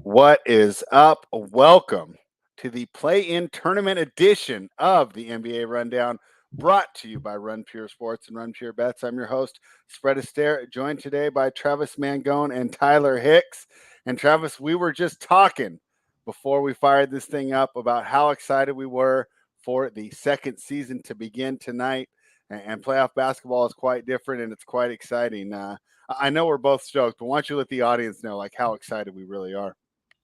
What is up? Welcome to the play-in tournament edition of the NBA Rundown, brought to you by Run Pure Sports and Run Pure Bets. I'm your host, Spread Astaire, joined today by Travis Mangone and Tyler Hicks. And Travis, we were just talking before we fired this thing up about how excited we were for the second season to begin tonight. And playoff basketball is quite different, and it's quite exciting. I know we're both stoked, but why don't you let the audience know how excited we really are?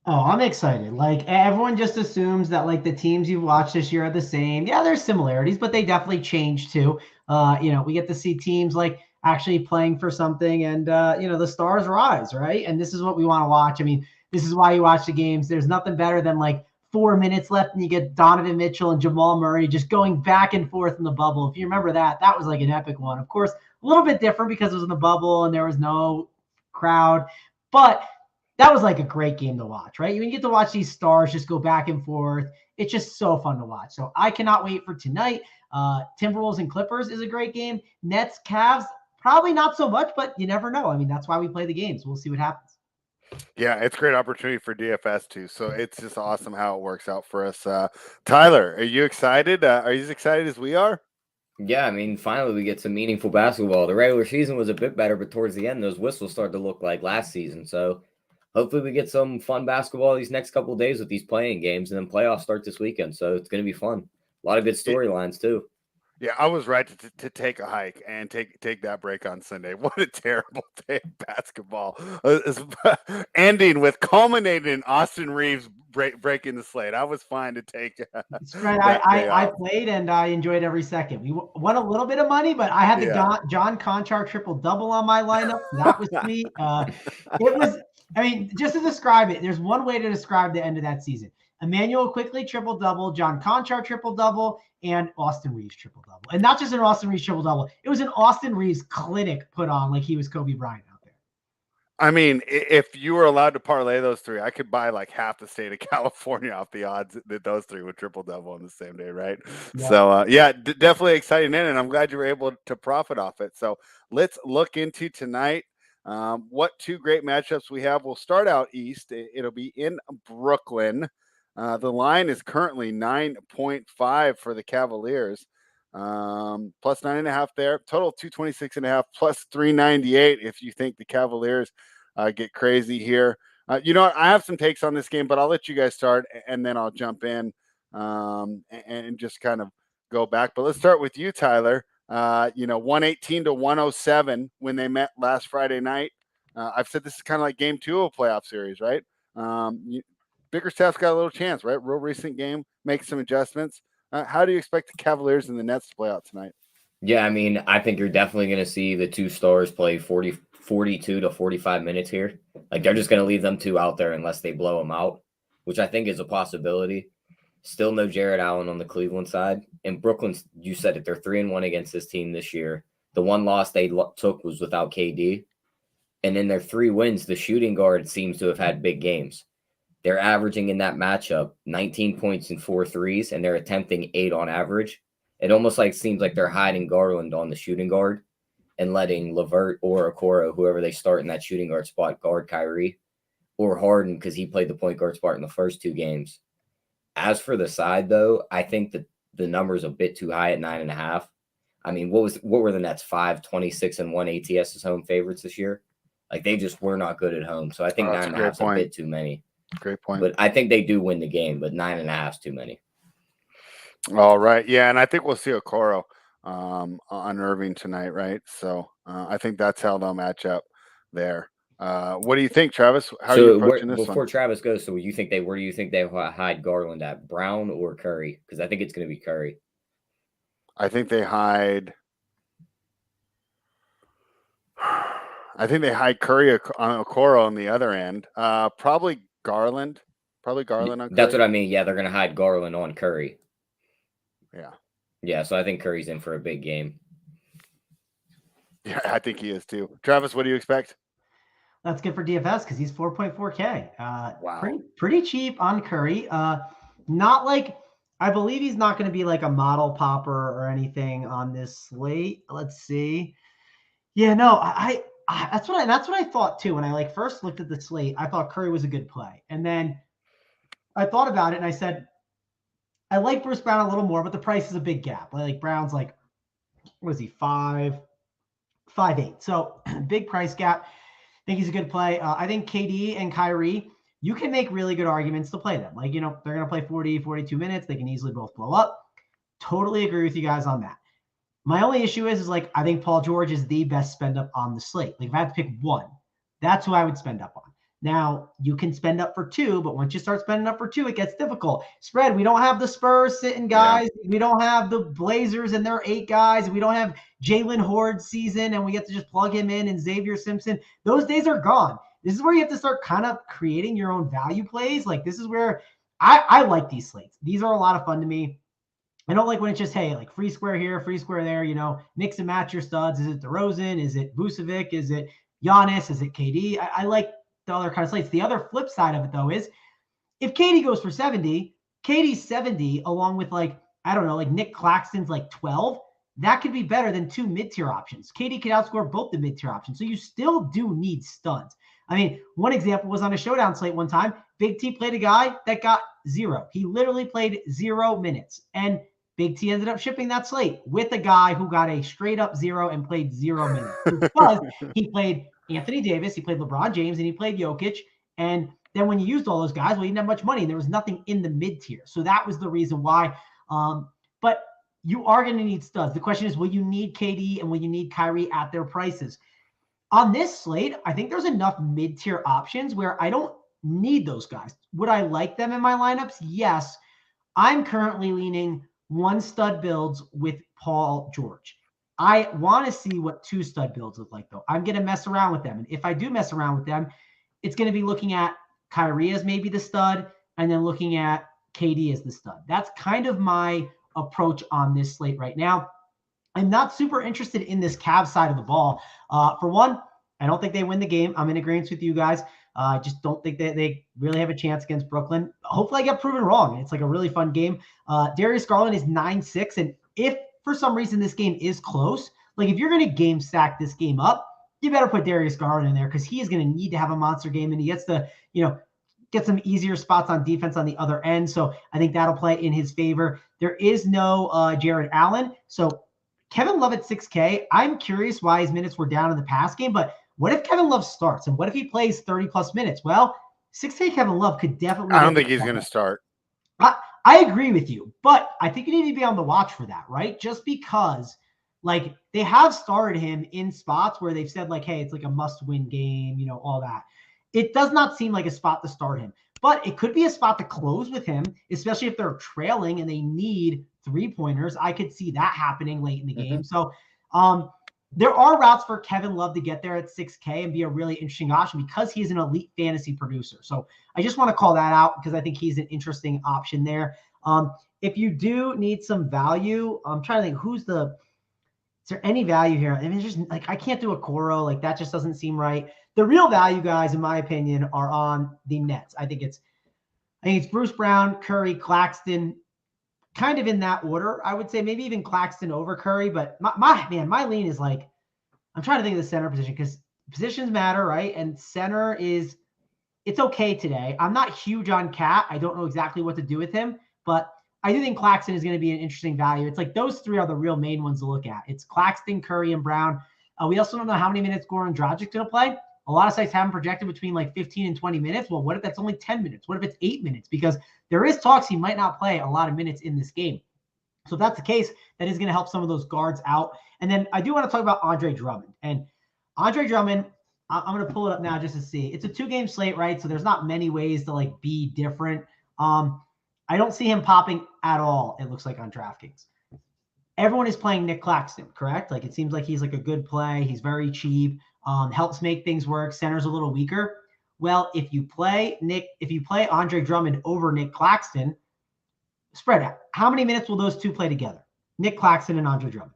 Oh, I'm excited. Like everyone just assumes that like the teams you've watched this year are the same. Yeah, there's similarities, but they definitely change too. We get to see teams like actually playing for something and the stars rise, right? And this is what we want to watch. I mean, this is why you watch the games. There's nothing better than like 4 minutes left and you get Donovan Mitchell and Jamal Murray just going back and forth in the bubble. If you remember that, that was like an epic one. Of course, a little bit different because it was in the bubble and there was no crowd, but that was like a great game to watch, right? You get to watch these stars just go back and forth. It's just so fun to watch. So I cannot wait for tonight. Timberwolves and Clippers is a great game. Nets, Cavs, probably not so much, but you never know. I mean, that's why we play the games. We'll see what happens. Yeah, it's a great opportunity for DFS too. So it's just awesome how it works out for us. Tyler, are you excited? Are you as excited as we are? Yeah, I mean, finally we get some meaningful basketball. The regular season was a bit better, but towards the end, those whistles started to look like last season. So hopefully we get some fun basketball these next couple of days with these playing games, and then playoffs start this weekend. So it's going to be fun. A lot of good storylines too. Yeah, I was right to take a hike and take that break on Sunday. What a terrible day of basketball. Ending with culminating in Austin Reeves breaking the slate. I was fine to take Spread. that day I off. played and I enjoyed every second. We won a little bit of money, but I had the Yeah. John Conchar triple double on my lineup. So that was sweet. It was. I mean, just to describe it, there's one way to describe the end of that season. Emmanuel Quickly triple double, John Conchar triple double, and Austin Reeves triple double. And not just an Austin Reeves triple double. It was an Austin Reeves clinic put on like he was Kobe Bryant out there. I mean, if you were allowed to parlay those three, I could buy like half the state of California off the odds that those three would triple double on the same day, right? Yeah. So, definitely exciting in, and I'm glad you were able to profit off it. So, let's look into tonight. What two great matchups we have. We'll start out east. It'll be in Brooklyn. The line is currently 9.5 for the Cavaliers. Plus 9.5 there. Total 226.5 plus 398 if you think the Cavaliers get crazy here. You know what? I have some takes on this game, but I'll let you guys start and then I'll jump in and just kind of go back. But let's start with you, Tyler. 118 to 107 when they met last Friday night. I've said this is kind of like game two of a playoff series, right? Bickerstaff's got a little chance, right? Real recent game, make some adjustments. How do you expect the Cavaliers and the Nets to play out tonight? Yeah, I mean, I think you're definitely going to see the two stars play 42 to 45 minutes here. Like they're just going to leave them two out there unless they blow them out, which I think is a possibility. Still no Jared Allen on the Cleveland side. And Brooklyn, you said it, they're 3-1 against this team this year. The one loss they took was without KD. And in their 3 wins, the shooting guard seems to have had big games. They're averaging in that matchup 19 points and 4 threes, and they're attempting 8 on average. It almost like seems like they're hiding Garland on the shooting guard and letting Levert or Okoro, whoever they start in that shooting guard spot, guard Kyrie or Harden because he played the point guard spot in the first 2 games. As for the side, though, I think that the number's a bit too high at 9.5. I mean, what were the Nets 5-26 and 1 ATS as home favorites this year? Like they just were not good at home. So I think 9.5 is a bit too many. Great point. But I think they do win the game, but 9.5 is too many. All right. Yeah, and I think we'll see Okoro on Irving tonight, right? So I think that's how they'll match up there. What do you think, Travis? How are you approaching this before one? Travis goes, so where do you think they hide Garland at? Brown or Curry? Because I think it's going to be Curry. I think they hide. I think they hide Curry on Okoro on the other end. Probably Garland. Probably Garland on Curry. That's what I mean. Yeah, they're going to hide Garland on Curry. Yeah. Yeah, so I think Curry's in for a big game. Yeah, I think he is too. Travis, what do you expect? That's good for DFS because he's 4.4K. Wow. Pretty cheap on Curry. Not like I believe he's not going to be like a model popper or anything on this slate. Let's see. Yeah, no, that's what I thought too. When I like first looked at the slate, I thought Curry was a good play. And then I thought about it and I said, I like Bruce Brown a little more, but the price is a big gap. Like Brown's like, what is he, 5'8". So big price gap. I think he's a good play. I think KD and Kyrie, you can make really good arguments to play them. Like, they're going to play 40, 42 minutes. They can easily both blow up. Totally agree with you guys on that. My only issue is like, I think Paul George is the best spend up on the slate. Like if I had to pick one, that's who I would spend up on. Now you can spend up for two, but once you start spending up for two, it gets difficult. Spread. We don't have the Spurs sitting guys. Yeah. We don't have the Blazers and their 8 guys. We don't have Jalen Horde's season and we get to just plug him in and Xavier Simpson. Those days are gone. This is where you have to start kind of creating your own value plays. Like this is where I like these slates. These are a lot of fun to me. I don't like when it's just, hey, like free square here, free square there, mix and match your studs. Is it DeRozan? Is it Vucevic? Is it Giannis? Is it KD? I like the other kind of slates. The other flip side of it, though, is if KD goes for 70, KD's 70 along with like Nick Claxton's like 12, that could be better than 2 mid-tier options. KD could outscore both the mid-tier options. So you still do need studs. I mean, one example was on a showdown slate one time. Big T played a guy that got 0. He literally played 0 minutes. And Big T ended up shipping that slate with a guy who got a straight up 0 and played 0 minutes because he played Anthony Davis, he played LeBron James, and he played Jokic. And then when you used all those guys, well, you didn't have much money and there was nothing in the mid tier. So that was the reason why. But you are going to need studs. The question is, will you need KD and will you need Kyrie at their prices? On this slate, I think there's enough mid tier options where I don't need those guys. Would I like them in my lineups? Yes. I'm currently leaning 1 stud builds with Paul George. I want to see what 2 stud builds look like, though. I'm going to mess around with them. And if I do mess around with them, it's going to be looking at Kyrie as maybe the stud and then looking at KD as the stud. That's kind of my approach on this slate right now. I'm not super interested in this Cavs side of the ball. For one, I don't think they win the game. I'm in agreement with you guys. I just don't think that they really have a chance against Brooklyn. Hopefully I get proven wrong. It's like a really fun game. Darius Garland is 9-6. And if for some reason this game is close, like if you're going to game stack this game up, you better put Darius Garland in there because he is going to need to have a monster game and he gets to, get some easier spots on defense on the other end. So I think that'll play in his favor. There is no Jared Allen. So Kevin Love at 6K. I'm curious why his minutes were down in the past game, but what if Kevin Love starts and what if he plays 30 plus minutes? Well, 6K Kevin Love could definitely. I don't think he's going to start. I agree with you, but I think you need to be on the watch for that, right? Just because like they have started him in spots where they've said like, hey, it's like a must win game, all that. It does not seem like a spot to start him, but it could be a spot to close with him, especially if they're trailing and they need 3-pointers. I could see that happening late in the game. So, there are routes for Kevin Love to get there at 6K and be a really interesting option because he's an elite fantasy producer. So I just want to call that out because I think he's an interesting option there. If you do need some value, I'm trying to think is there any value here? I mean, it's just like, I can't do a Coro. Like that just doesn't seem right. The real value guys, in my opinion, are on the Nets. I think it's Bruce Brown, Curry, Claxton, kind of in that order. I would say maybe even Claxton over Curry, but my lean is like, I'm trying to think of the center position because positions matter, right? And center it's okay today. I'm not huge on Cat. I don't know exactly what to do with him, but I do think Claxton is going to be an interesting value. It's like those 3 are the real main ones to look at. It's Claxton, Curry, and Brown. We also don't know how many minutes Goran Dragic's going to play. A lot of sites have him projected between like 15 and 20 minutes. Well, what if that's only 10 minutes? What if it's 8 minutes? Because there is talks he might not play a lot of minutes in this game. So if that's the case, that is going to help some of those guards out. And then I do want to talk about Andre Drummond. And Andre Drummond, I'm going to pull it up now just to see. It's a 2-game slate, right? So there's not many ways to like be different. I don't see him popping at all, it looks like, on DraftKings. Everyone is playing Nick Claxton, correct? Like it seems like he's like a good play. He's very cheap. Helps make things work. Center's a little weaker. Well, if you play Andre Drummond over Nick Claxton, spread out. How many minutes will those 2 play together? Nick Claxton and Andre Drummond.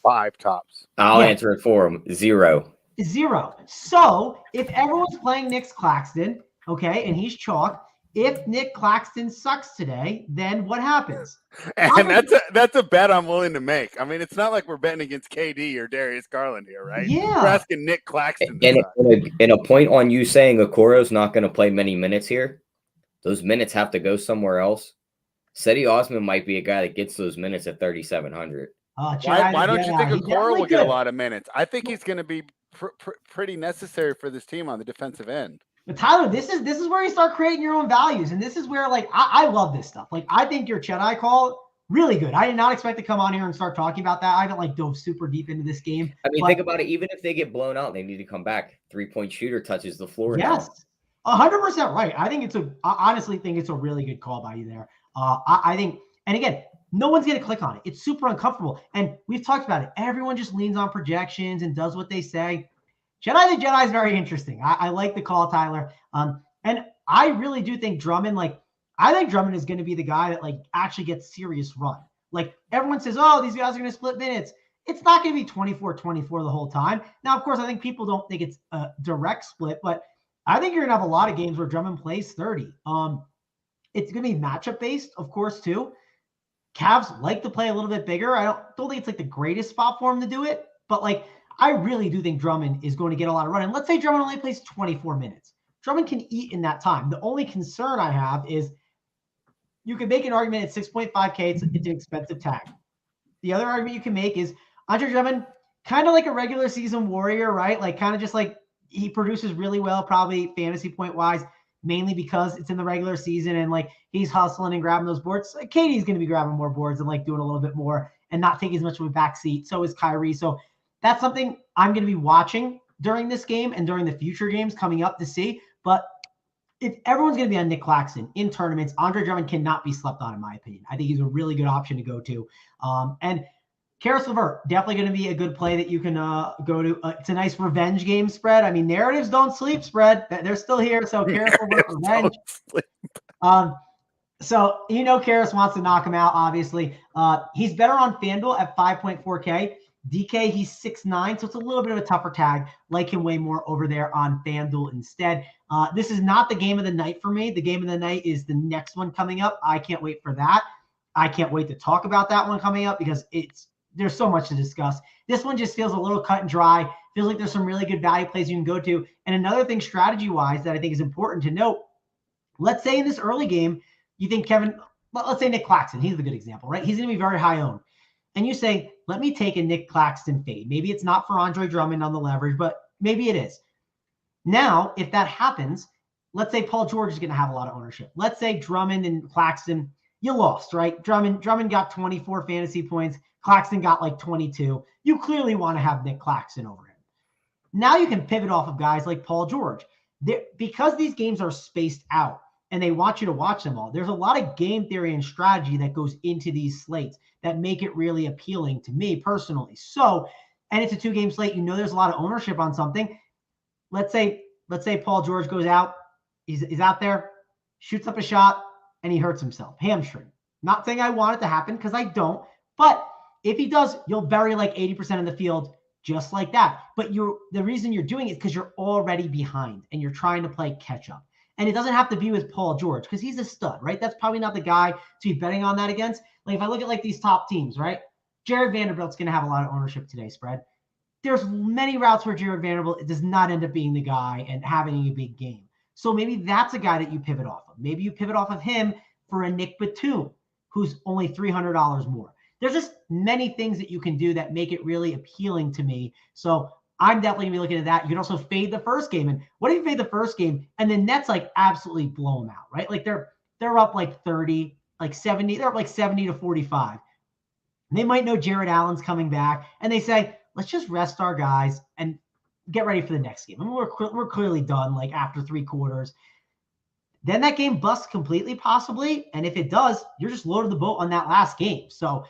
5 tops. I'll answer it for him. 0. 0. So if everyone's playing Nick Claxton, okay, and he's chalk, if Nick Claxton sucks today, then what happens? And that's a bet I'm willing to make. I mean, it's not like we're betting against KD or Darius Garland here, right? Yeah. We're asking Nick Claxton. And a point on you saying Okoro's not going to play many minutes here. Those minutes have to go somewhere else. Cedi Osman might be a guy that gets those minutes at 3,700. Why don't you think Okoro will get a lot of minutes? I think he's going to be pretty necessary for this team on the defensive end. But Tyler, this is where you start creating your own values. And this is where, like, I love this stuff. Like, I think your Chedi call, really good. I did not expect to come on here and start talking about that. I haven't, like, dove super deep into this game. I mean, think about it. Even if they get blown out, they need to come back. 3-point shooter touches the floor. Yes, 100% right. I honestly think it's a really good call by you there. I think, and again, no one's going to click on it. It's super uncomfortable. And we've talked about it. Everyone just leans on projections and does what they say. Jedi the Jedi is very interesting. I like the call, Tyler. And I really do think Drummond, I think Drummond is going to be the guy that, like, actually gets serious run. Like, everyone says, oh, these guys are going to split minutes. It's not going to be 24-24 the whole time. Now, of course, I think people don't think it's a direct split, but I think you're going to have a lot of games where Drummond plays 30. It's going to be matchup based, of course, too. Cavs like to play a little bit bigger. I don't think it's like the greatest spot for him to do it, but, like, I really do think Drummond is going to get a lot of run. And let's say Drummond only plays 24 minutes. Drummond can eat in that time. The only concern I have is you can make an argument at 6.5K. It's an expensive tag. The other argument you can make is Andre Drummond, kind of like a regular season warrior, right? Like, kind of just like he produces really well, probably fantasy point wise, mainly because it's in the regular season and, like, he's hustling and grabbing those boards. Like, KD's going to be grabbing more boards and, like, doing a little bit more and not taking as much of a backseat. So is Kyrie. So that's something I'm going to be watching during this game and during the future games coming up to see. But if everyone's going to be on Nick Claxton in tournaments, Andre Drummond cannot be slept on, in my opinion. I think he's a really good option to go to. And Karis LeVert, definitely going to be a good play that you can go to. It's a nice revenge game spread. I mean, narratives don't sleep spread. They're still here. So Karis LeVert, revenge. So, Karis wants to knock him out, obviously. He's better on FanDuel at 5.4K. DK, he's 6'9", so it's a little bit of a tougher tag. Like him way more over there on FanDuel instead. This is not the game of the night for me. The game of the night is the next one coming up. I can't wait for that. I can't wait to talk about that one coming up because there's so much to discuss. This one just feels a little cut and dry. Feels like there's some really good value plays you can go to. And another thing strategy-wise that I think is important to note, let's say in this early game, you think let's say Nick Claxton, he's a good example, right? He's going to be very high owned. And you say, let me take a Nick Claxton fade. Maybe it's not for Andre Drummond on the leverage, but maybe it is. Now, if that happens, let's say Paul George is going to have a lot of ownership. Let's say Drummond and Claxton, you lost, right? Drummond got 24 fantasy points. Claxton got like 22. You clearly want to have Nick Claxton over him. Now you can pivot off of guys like Paul George. Because these games are spaced out and they want you to watch them all, there's a lot of game theory and strategy that goes into these slates that make it really appealing to me personally. So, and it's a 2-game slate. There's a lot of ownership on something. Let's say Paul George goes out. He's out there, shoots up a shot, and he hurts himself. Hamstring. Not saying I want it to happen because I don't. But if he does, you'll bury like 80% of the field just like that. But the reason you're doing it is because you're already behind and you're trying to play catch up. And it doesn't have to be with Paul George because he's a stud, right? That's probably not the guy to be betting on that against. Like, if I look at like these top teams, right? Jared Vanderbilt's going to have a lot of ownership today, spread. There's many routes where Jared Vanderbilt does not end up being the guy and having a big game. So maybe that's a guy that you pivot off of. Maybe you pivot off of him for a Nick Batum, who's only $300 more. There's just many things that you can do that make it really appealing to me. So I'm definitely going to be looking at that. You can also fade the first game. And what if you fade the first game and the Nets like absolutely blow them out, right? Like they're up like 30, like 70. They're up like 70 to 45. They might know Jared Allen's coming back and they say, let's just rest our guys and get ready for the next game. I mean, we're clearly done like after 3 quarters. Then that game busts completely possibly. And if it does, you're just loaded the boat on that last game. So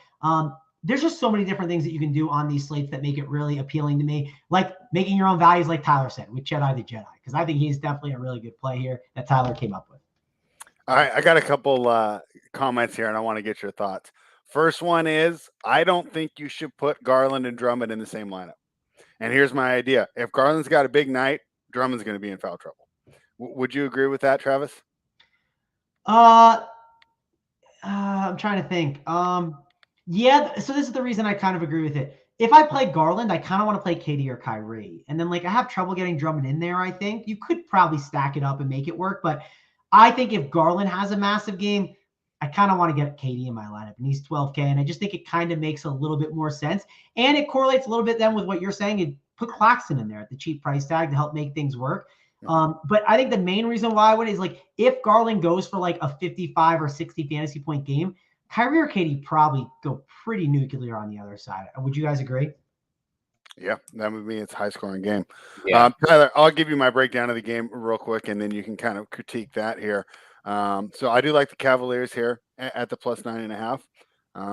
there's just so many different things that you can do on these slates that make it really appealing to me, like making your own values, like Tyler said, with Jedi the Jedi, because I think he's definitely a really good play here that Tyler came up with. All right, I got a couple comments here, and I want to get your thoughts. First one is, I don't think you should put Garland and Drummond in the same lineup. And here's my idea. If Garland's got a big night, Drummond's going to be in foul trouble. Would you agree with that, Travis? I'm trying to think. Yeah, so this is the reason I kind of agree with it. If I play Garland, I kind of want to play KD or Kyrie. And then, like, I have trouble getting Drummond in there, I think. You could probably stack it up and make it work. But I think if Garland has a massive game, I kind of want to get KD in my lineup. And he's 12K. And I just think it kind of makes a little bit more sense. And it correlates a little bit then with what you're saying. And put Claxton in there at the cheap price tag to help make things work. But I think the main reason why I would is, like, if Garland goes for like a 55 or 60 fantasy point game, Kyrie or KD probably go pretty nuclear on the other side. Would you guys agree? Yeah, that would mean it's a high scoring game. Yeah. Tyler, I'll give you my breakdown of the game real quick, and then you can kind of critique that here. So I do like the Cavaliers here at the plus 9.5.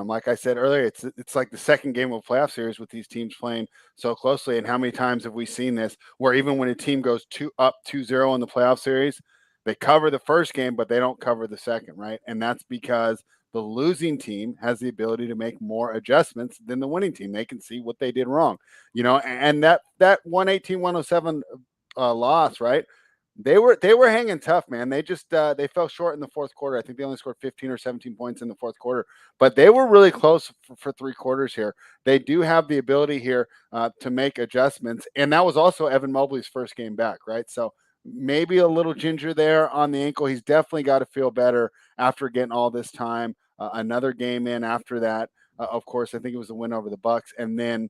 Like I said earlier, it's like the second game of a playoff series with these teams playing so closely. And how many times have we seen this where even when a team goes 2-0 in the playoff series, they cover the first game, but they don't cover the second, right? And that's because the losing team has the ability to make more adjustments than the winning team. They can see what they did wrong, and that 118-107 loss, right? They were hanging tough, man. They just they fell short in the fourth quarter. I think they only scored 15 or 17 points in the fourth quarter, but they were really close for 3 quarters here. They do have the ability here to make adjustments, and that was also Evan Mobley's first game back, right? So maybe a little ginger there on the ankle. He's definitely got to feel better after getting all this time. Another game in after that. Of course, I think it was a win over the Bucks, and then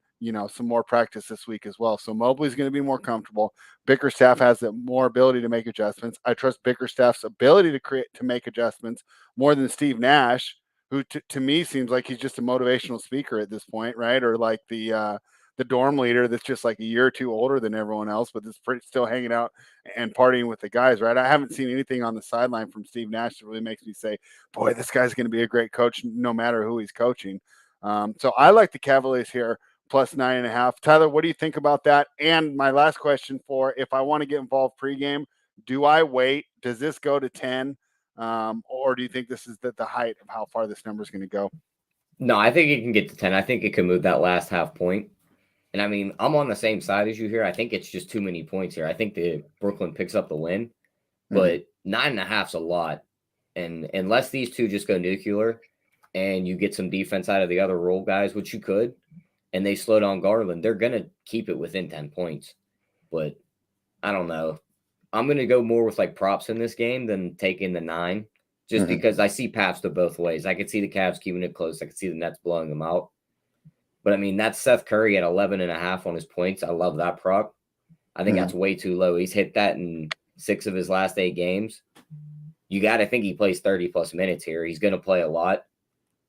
some more practice this week as well. So Mobley's going to be more comfortable. Bickerstaff has more ability to make adjustments. I trust Bickerstaff's ability to make adjustments more than Steve Nash, who to me seems like he's just a motivational speaker at this point, right? Or like the dorm leader that's just like a year or two older than everyone else, but is still hanging out and partying with the guys, right? I haven't seen anything on the sideline from Steve Nash that really makes me say, boy, this guy's going to be a great coach no matter who he's coaching. So I like the Cavaliers here, plus 9.5. Tyler, what do you think about that? And my last question if I want to get involved pregame, do I wait? Does this go to 10? Or do you think this is the height of how far this number is going to go? No, I think it can get to 10. I think it can move that last half point. And I mean, I'm on the same side as you here. I think it's just too many points here. I think the Brooklyn picks up the win, but 9.5's a lot. And unless these two just go nuclear and you get some defense out of the other role guys, which you could, and they slow down Garland, they're going to keep it within 10 points. But I don't know. I'm going to go more with like props in this game than taking the 9, just because I see paths to both ways. I could see the Cavs keeping it close. I could see the Nets blowing them out. But I mean, that's Seth Curry at 11.5 on his points. I love that prop. I think that's way too low. He's hit that in 6 of his last 8 games. You got to think he plays 30 plus minutes here. He's going to play a lot.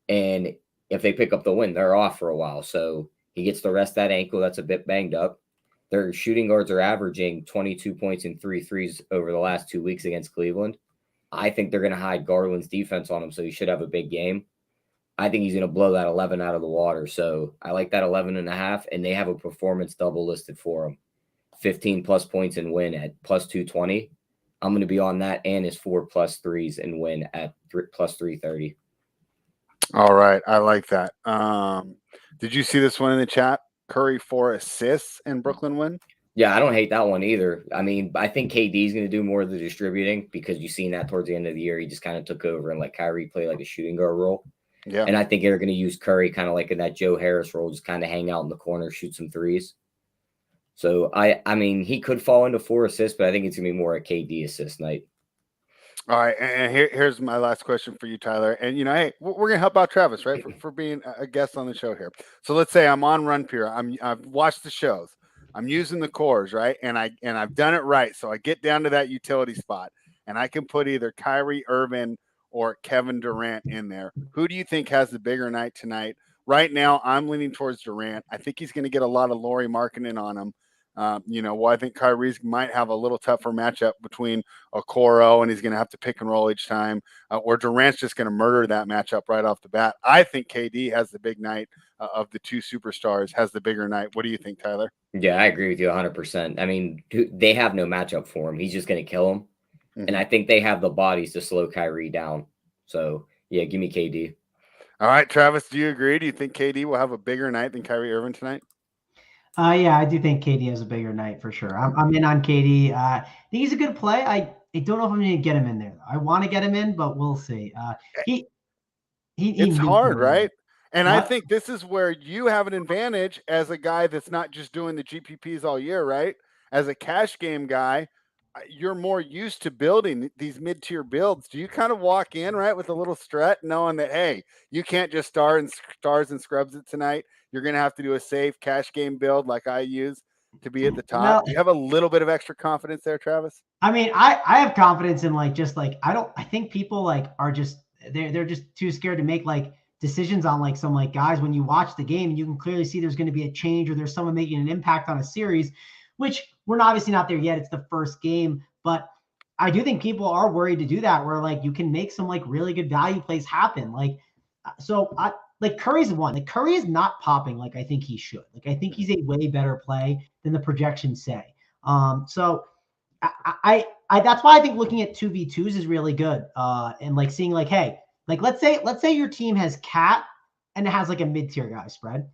And if they pick up the win, they're off for a while. So he gets to rest that ankle. That's a bit banged up. Their shooting guards are averaging 22 points and 3 threes over the last 2 weeks against Cleveland. I think they're going to hide Garland's defense on him, so he should have a big game. I think he's going to blow that 11 out of the water. So I like that 11.5, and they have a performance double listed for him. 15 plus points and win at plus 220. I'm going to be on that and his 4 plus threes and win at plus 330. All right. I like that. Did you see this one in the chat? Curry 4 assists and Brooklyn win? Yeah, I don't hate that one either. I mean, I think KD is going to do more of the distributing because you've seen that towards the end of the year. He just kind of took over and let Kyrie play like a shooting guard role. Yeah. And I think they're going to use Curry kind of like in that Joe Harris role, just kind of hang out in the corner, shoot some threes. So, I mean, he could fall into 4 assists, but I think it's going to be more a KD assist night. All right. And here's my last question for you, Tyler. And, hey, we're going to help out Travis, right, for being a guest on the show here. So let's say I'm on Run Pure. I've watched the shows. I'm using the cores, right? And I've done it right. So I get down to that utility spot, and I can put either Kyrie Irving or Kevin Durant in there. Who do you think has the bigger night tonight? Right now, I'm leaning towards Durant. I think he's going to get a lot of Lauri Markkanen on him. I think Kyrie's might have a little tougher matchup between Okoro, and he's going to have to pick and roll each time, or Durant's just going to murder that matchup right off the bat. I think KD has the big night of the 2 superstars, has the bigger night. What do you think, Tyler? Yeah, I agree with you 100%. I mean, they have no matchup for him. He's just going to kill him. And I think they have the bodies to slow Kyrie down. So, yeah, give me KD. All right, Travis, do you agree? Do you think KD will have a bigger night than Kyrie Irving tonight? Yeah, I do think KD has a bigger night for sure. I'm in on KD. I think he's a good play. I don't know if I'm going to get him in there. I want to get him in, but we'll see. He he It's needs hard, to. right? And I What? think this is where you have an advantage as a guy that's not just doing the GPPs all year, right? As a cash game guy, you're more used to building these mid-tier builds. Do you kind of walk in, right, with a little strut, knowing that, hey, you can't just stars and scrubs it tonight. You're going to have to do a safe cash game build like I use to be at the top. No, Do you have a little bit of extra confidence there, Travis? I mean, I have confidence in I think people are just they're just too scared to make decisions on some guys when you watch the game and you can clearly see there's going to be a change or there's someone making an impact on a series, which we're obviously not there yet. It's the first game, but I do think people are worried to do that where you can make some really good value plays happen. Curry's one. Curry is not popping like I think he should. I think he's a way better play than the projections say. So I that's why I think looking at 2v2s is really good. And seeing hey, let's say your team has Cat and it has a mid-tier guy spread.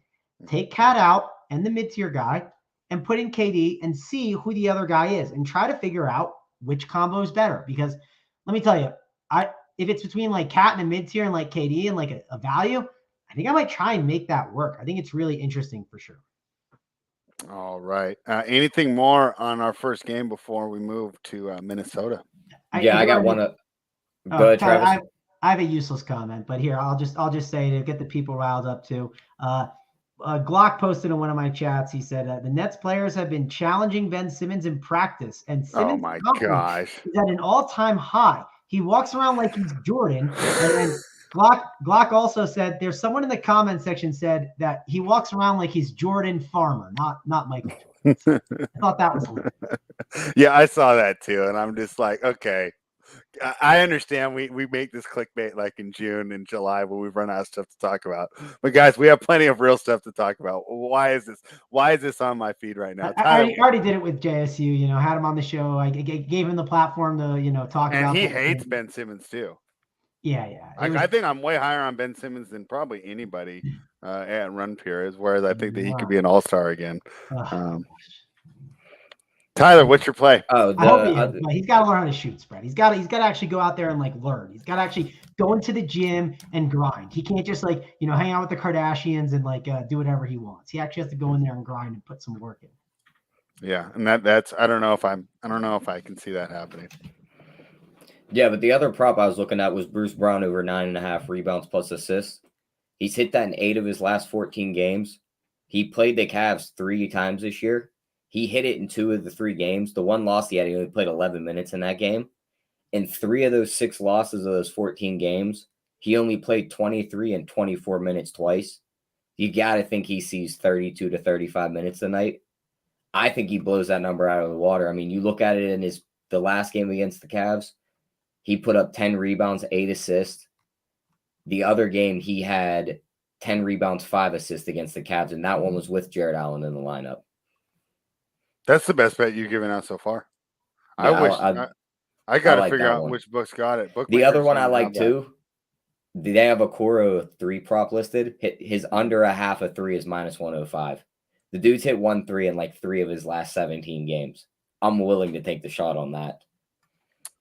Take Cat out and the mid-tier guy and put in KD and see who the other guy is and try to figure out which combo is better. Because let me tell you, if it's between Cat and a mid-tier and KD and a value, I think I might try and make that work. I think it's really interesting for sure. All right. Anything more on our first game before we move to Minnesota? I got one. Go ahead, Travis. I have a useless comment, but here I'll just say to get the people riled up too. Glock posted in one of my chats. He said the Nets players have been challenging Ben Simmons in practice, and Simmons' oh my gosh, is at an all-time high. He walks around like he's Jordan, and Glock also said there's someone in the comment section said that he walks around like he's Jordan Farmer, not Michael Jordan. I thought that was hilarious. Yeah, I saw that too, and I'm just like, okay, I understand we make this clickbait in June and July when we've run out of stuff to talk about. But guys, we have plenty of real stuff to talk about. Why is this on my feed right now? I already did it with JSU. Had him on the show. I gave him the platform to talk about. And he hates Ben Simmons too. Yeah. I think I'm way higher on Ben Simmons than probably anybody at run periods, whereas I think that he could be an all-star again. Tyler, what's your play? I hope he is, but he's got to learn how to shoot spread. He's got to actually go out there and learn. He's got to actually go into the gym and grind. He can't just hang out with the Kardashians and do whatever he wants. He actually has to go in there and grind and put some work in. Yeah, and that's I don't know if I can see that happening. Yeah, but the other prop I was looking at was Bruce Brown over 9.5 rebounds plus assists. He's hit that in 8 of his last 14 games. He played the Cavs 3 times this year. He hit it in 2 of the 3 games. The one loss he had, he only played 11 minutes in that game. In 3 of those 6 losses of those 14 games, he only played 23 and 24 minutes twice. You got to think he sees 32 to 35 minutes a night. I think he blows that number out of the water. I mean, you look at it in the last game against the Cavs, he put up 10 rebounds, 8 assists. The other game, he had 10 rebounds, 5 assists against the Cavs, and that one was with Jared Allen in the lineup. That's the best bet you've given out so far. Yeah, I got to figure out which books got it. The other one I like too, they have a Coro 3 prop listed. His under a half of 3 is -105. The dude's hit 1 3 in 3 of his last 17 games. I'm willing to take the shot on that.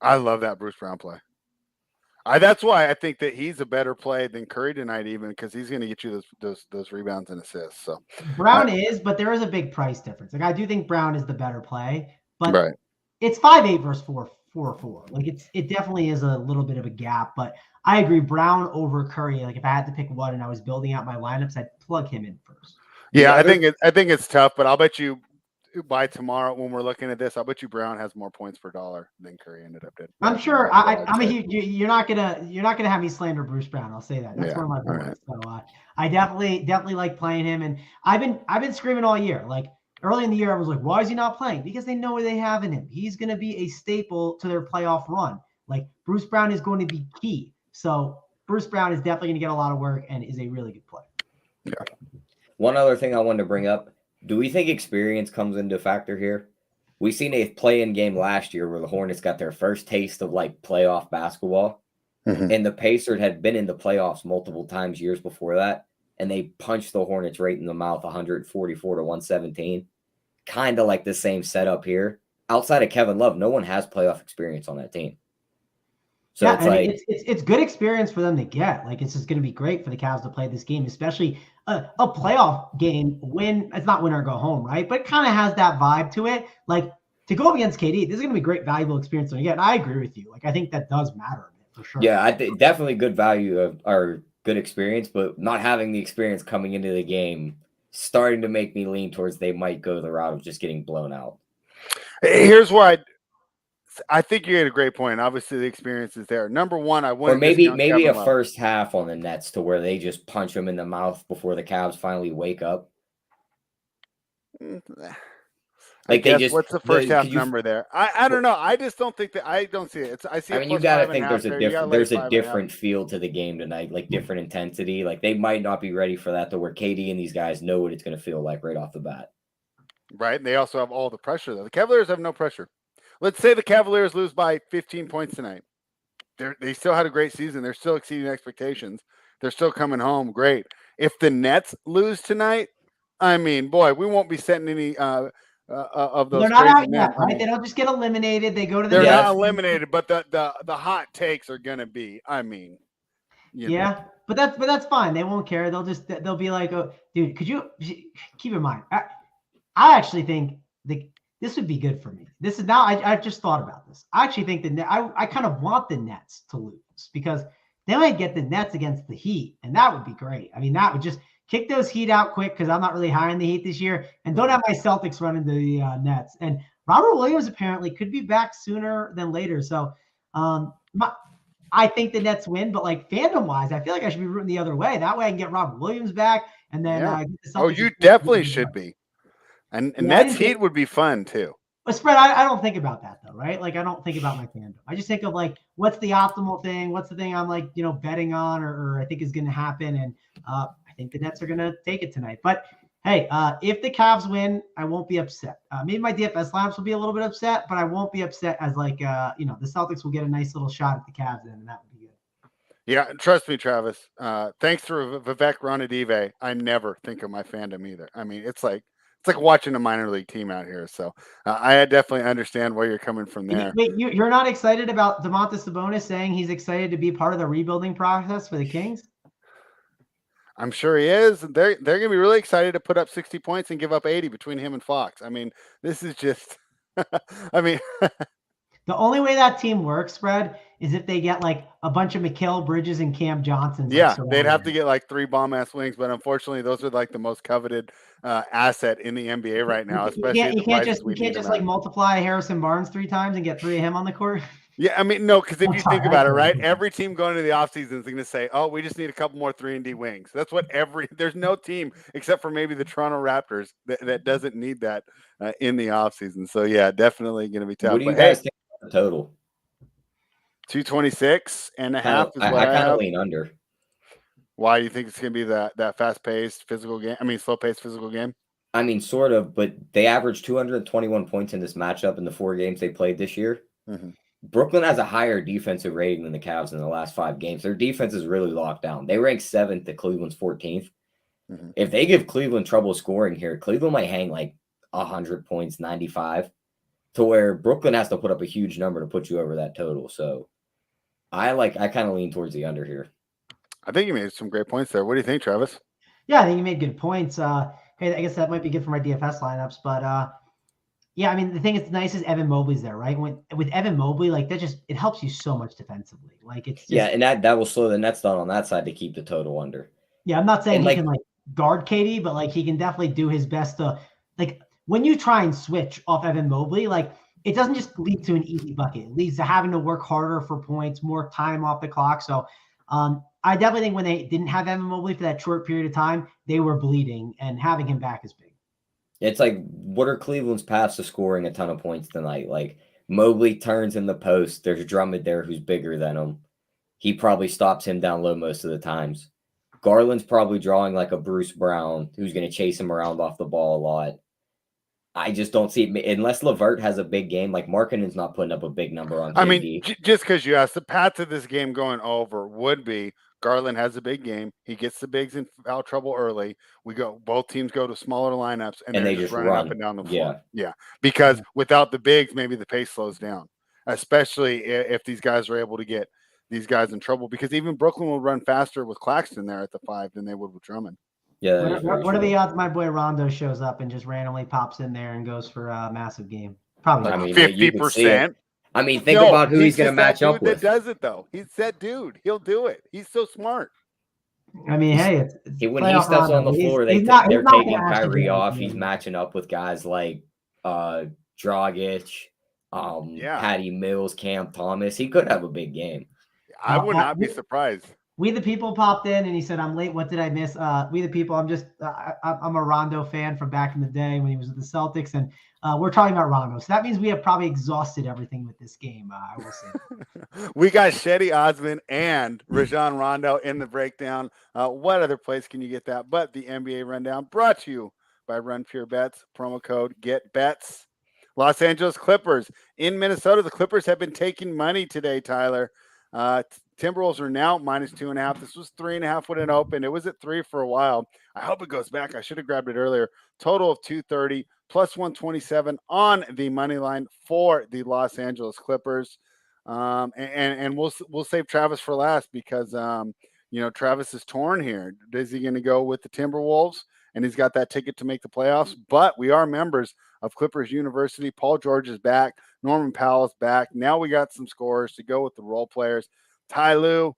I love that Bruce Brown play. That's why I think that he's a better play than Curry tonight, even because he's going to get you those rebounds and assists. So Brown is, but there is a big price difference. I do think Brown is the better play, but right. It's 5'8" versus 4'4". It definitely is a little bit of a gap, but I agree. Brown over Curry. If I had to pick one and I was building out my lineups, I'd plug him in first. Yeah, I think it's tough, but I'll bet you by tomorrow when we're looking at this, I'll bet you Brown has more points per dollar than Curry ended up did. I'm sure. I'm a huge. You're not gonna have me slander Bruce Brown. I'll say that. That's one of my points. Right. So I definitely like playing him, and I've been screaming all year. Early in the year, I was like, why is he not playing? Because they know what they have in him. He's going to be a staple to their playoff run. Bruce Brown is going to be key. So Bruce Brown is definitely going to get a lot of work and is a really good player. Yeah. One other thing I wanted to bring up. Do we think experience comes into factor here? We seen a play-in game last year where the Hornets got their first taste of playoff basketball. Mm-hmm. And the Pacers had been in the playoffs multiple times years before that and they punched the Hornets right in the mouth 144 to 117. Kind of like the same setup here. Outside of Kevin Love, no one has playoff experience on that team. So yeah, it's and like it's good experience for them to get. Like, it's just going to be great for the Cavs to play this game, especially a playoff game. It's not win or go home, right? But it kind of has that vibe to it. Like, to go up against KD, this is going to be great, valuable experience. And again, I agree with you. Like, I think that does matter for sure. Yeah, I think definitely good value or good experience, but not having the experience coming into the game, starting to make me lean towards they might go the route of just getting blown out. Here's why I think you had a great point. Obviously, the experience is there. Number one, I wouldn't or maybe Kevin a Love. first half on the Nets to where they just punch them in the mouth before the Cavs finally wake up. Like, what's the first half number there? I don't know. I just don't think that. I don't see it. I see. I mean, you got to think there's a different feel to the game tonight, like different intensity. Like, they might not be ready for that to where KD and these guys know what it's going to feel like right off the bat. Right. And they also have all the pressure though. The Cavaliers have no pressure. Let's say the Cavaliers lose by 15 points tonight. They still had a great season. They're still exceeding expectations. They're still coming home. Great. If the Nets lose tonight, I mean, boy, we won't be setting any of those. They're not out yet, right? They don't just get eliminated. They go to the. They're not eliminated, but the hot takes are gonna be. I mean, yeah, but that's fine. They won't care. They'll be like, oh, dude, could you keep in mind? I actually think this would be good for me. This is now. I just thought about this. I actually think I kind of want the Nets to lose because they might get the Nets against the Heat, and that would be great. I mean, that would just kick those Heat out quick because I'm not really high on the Heat this year, and don't have my Celtics run into the Nets. And Robert Williams apparently could be back sooner than later. So I think the Nets win, but like fandom-wise, I feel like I should be rooting the other way. That way I can get Robert Williams back, and then get the Celtics. You definitely should be. And Nets Heat would be fun too. But spread, I don't think about that though, right? Like, I don't think about my fandom. I just think of like, what's the optimal thing? What's the thing I'm like, betting on or I think is going to happen? And I think the Nets are going to take it tonight. But hey, if the Cavs win, I won't be upset. Maybe my DFS lineups will be a little bit upset, but I won't be upset as like, the Celtics will get a nice little shot at the Cavs and that would be good. Yeah, trust me, Travis. Thanks for Vivek Ranadive. I never think of my fandom either. I mean, it's like watching a minor league team out here. So I definitely understand where you're coming from there. Wait, you're not excited about Domantas Sabonis saying he's excited to be part of the rebuilding process for the Kings? I'm sure he is. They're going to be really excited to put up 60 points and give up 80 between him and Fox. I mean, this is just I mean the only way that team works, Fred, is if they get like a bunch of Mikal Bridges and Cam Johnson. Yeah, they'd have to get like 3 bomb-ass wings, but unfortunately, those are like the most coveted asset in the NBA right now. Especially you can't just like multiply Harrison Barnes 3 times and get 3 of him on the court. Yeah, I mean, no, because if you think about it, right, every team going into the offseason is going to say, oh, we just need a couple more 3-and-D wings. That's what there's no team except for maybe the Toronto Raptors that doesn't need that in the offseason. So, yeah, definitely going to be tough. What do you guys think about the total? 226.5 is what I kind of lean under. Why do you think it's going to be that fast-paced physical game? I mean, slow-paced physical game? I mean, sort of, but they averaged 221 points in this matchup in the 4 games they played this year. Mm-hmm. Brooklyn has a higher defensive rating than the Cavs in the last 5 games. Their defense is really locked down. They rank 7th to Cleveland's 14th. Mm-hmm. If they give Cleveland trouble scoring here, Cleveland might hang like 100 points, 95, to where Brooklyn has to put up a huge number to put you over that total. So I kind of lean towards the under here. I think you made some great points there. What do you think, Travis? Yeah, I think you made good points. Hey, I guess that might be good for my DFS lineups, but yeah, I mean, the thing that's nice is Evan Mobley's there, right? With Evan Mobley, like that it helps you so much defensively. Like it's just, and that will slow the Nets down on that side to keep the total under. Yeah, I'm not saying he can like guard KD, but like he can definitely do his best to like when you try and switch off Evan Mobley, like it doesn't just lead to an easy bucket. It leads to having to work harder for points, more time off the clock. So I definitely think when they didn't have Evan Mobley for that short period of time, they were bleeding, and having him back is big. It's like, what are Cleveland's paths to scoring a ton of points tonight? Like, Mobley turns in the post. There's Drummond there who's bigger than him. He probably stops him down low most of the times. Garland's probably drawing like a Bruce Brown who's going to chase him around off the ball a lot. I just don't see it unless LeVert has a big game. Like Markkanen's not putting up a big number on KD. I mean, just because you asked, the path to this game going over would be Garland has a big game. He gets the bigs in foul trouble early. Both teams go to smaller lineups, and they're just running up and down the floor. Yeah. Because without the bigs, maybe the pace slows down, especially if these guys are able to get these guys in trouble. Because even Brooklyn will run faster with Claxton there at the 5 than they would with Drummond. Yeah. What are the odds my boy Rondo shows up and just randomly pops in there and goes for a massive game? Probably. I mean, 50%. I mean, think about who he's going to match up with. That does it though. He's that dude. He'll do it. He's so smart. I mean, hey, when he steps on the floor, they're taking Kyrie off. He's matching up with guys like Dragic, Patty Mills, Cam Thomas. He could have a big game. I would not be surprised. We the People popped in and he said, "I'm late. What did I miss?" We the People. I'm a Rondo fan from back in the day when he was with the Celtics, and we're talking about Rondo. So that means we have probably exhausted everything with this game. I will say. We got Shetty Osman and Rajon Rondo in the breakdown. What other place can you get that but the NBA rundown? Brought to you by Run Pure Bets. Promo code GetBets. Los Angeles Clippers in Minnesota. The Clippers have been taking money today, Tyler. Timberwolves are now -2.5. This was 3.5 when it opened. It was at 3 for a while. I hope it goes back. I should have grabbed it earlier. Total of 230 plus 127 on the money line for the Los Angeles Clippers. And we'll save Travis for last because Travis is torn here. Is he going to go with the Timberwolves? And he's got that ticket to make the playoffs. But we are members of Clippers University. Paul George is back. Norman Powell's back. Now we got some scorers to go with the role players. Ty Lue,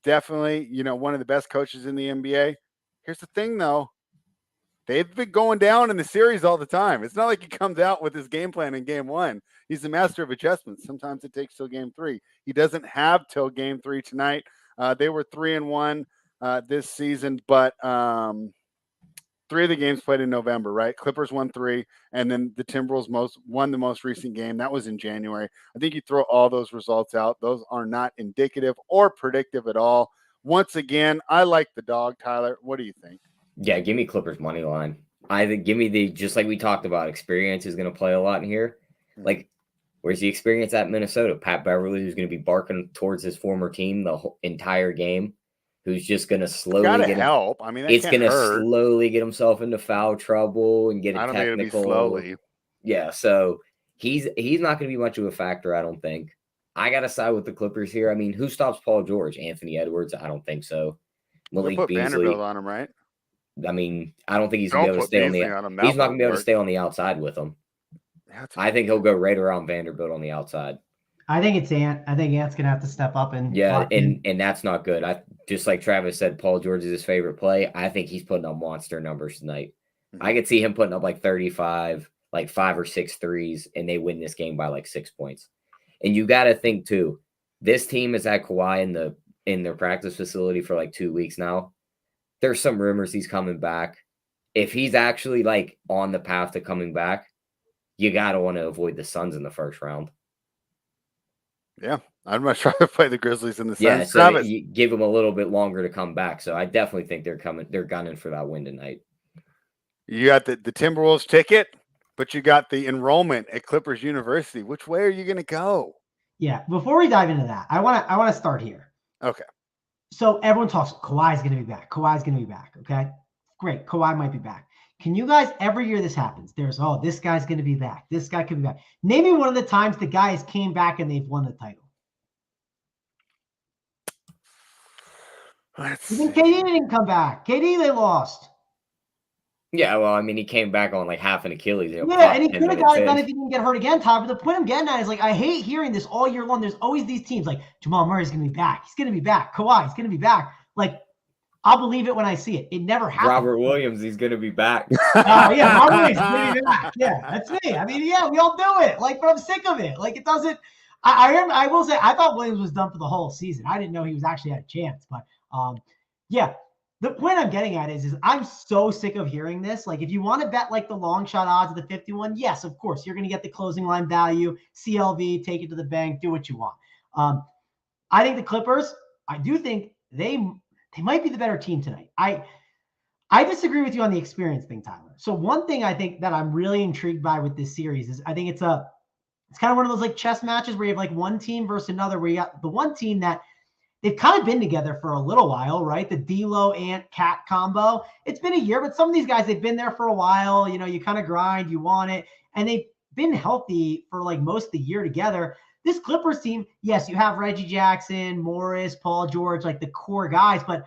definitely, one of the best coaches in the NBA. Here's the thing, though. They've been going down in the series all the time. It's not like he comes out with his game plan in game 1. He's the master of adjustments. Sometimes it takes till game 3. He doesn't have till game 3 tonight. They were 3-1 this season, but 3 of the games played in November, right? Clippers won 3, and then the Timberwolves won the most recent game. That was in January. I think you throw all those results out. Those are not indicative or predictive at all. Once again, I like the dog, Tyler. What do you think? Yeah, give me Clippers money line. Give me just like we talked about, experience is going to play a lot in here. Like, where's the experience at Minnesota? Pat Beverly, who's going to be barking towards his former team the whole entire game. Who's just going to slowly get help. I mean, it's going to slowly get himself into foul trouble and get a technical. Think it'll be slowly. Yeah, so he's not going to be much of a factor, I don't think. I got to side with the Clippers here. I mean, who stops Paul George? Anthony Edwards? I don't think so. Malik Beasley. Vanderbilt on him, right? I mean, I don't think he's going to be able to stay he's not going to be able to stay on the outside with him. I think he'll go right around Vanderbilt on the outside. I think it's Ant. I think Ant's gonna have to step up and and that's not good. Just like Travis said, Paul George is his favorite play. I think he's putting up monster numbers tonight. Mm-hmm. I could see him putting up like 35, like 5 or 6 threes, and they win this game by like 6 points. And you got to think too, this team is at Kawhi in their practice facility for like 2 weeks now. There's some rumors he's coming back. If he's actually like on the path to coming back, you got to want to avoid the Suns in the first round. Yeah, I'd much rather play the Grizzlies in the Suns. Yeah, so you give them a little bit longer to come back. So I definitely think they're gunning for that win tonight. You got the Timberwolves ticket, but you got the enrollment at Clippers University. Which way are you going to go? Yeah, before we dive into that, I want to start here. Okay. So everyone talks Kawhi's going to be back. Kawhi's going to be back. Okay, great. Kawhi might be back. Can you guys, every year this happens, there's, this guy's going to be back. This guy could be back. Name me one of the times the guys came back and they've won the title. Even KD didn't come back. KD, they lost. Yeah, well, I mean, he came back on like half an Achilles. Yeah, and he could have got it done if he didn't get hurt again, Todd. But the point I'm getting at is, like, I hate hearing this all year long. There's always these teams like Jamal Murray's going to be back. He's going to be back. Kawhi's going to be back. Like, I'll believe it when I see it. It never happens. Robert Williams, he's going to be back. Yeah, Robert Williams is going to be back. Yeah, that's me. I mean, yeah, we all do it. Like, but I'm sick of it. Like, it doesn't. I will say, I thought Williams was done for the whole season. I didn't know he was actually had a chance. But yeah, the point I'm getting at is I'm so sick of hearing this. Like, if you want to bet like the long shot odds of the 51, yes, of course, you're going to get the closing line value, CLV, take it to the bank, do what you want. I think the Clippers, I do think they might be the better team tonight. I disagree with you on the experience thing, Tyler. So one thing I think that I'm really intrigued by with this series is I think it's kind of one of those like chess matches where you have like one team versus another, where you got the one team that they've kind of been together for a little while, right? The D'Lo Ant Cat combo. It's been a year, but some of these guys, they've been there for a while. You know, you kind of grind, you want it, and they've been healthy for like most of the year together. This Clippers team, yes, you have Reggie Jackson, Morris, Paul George, like the core guys, but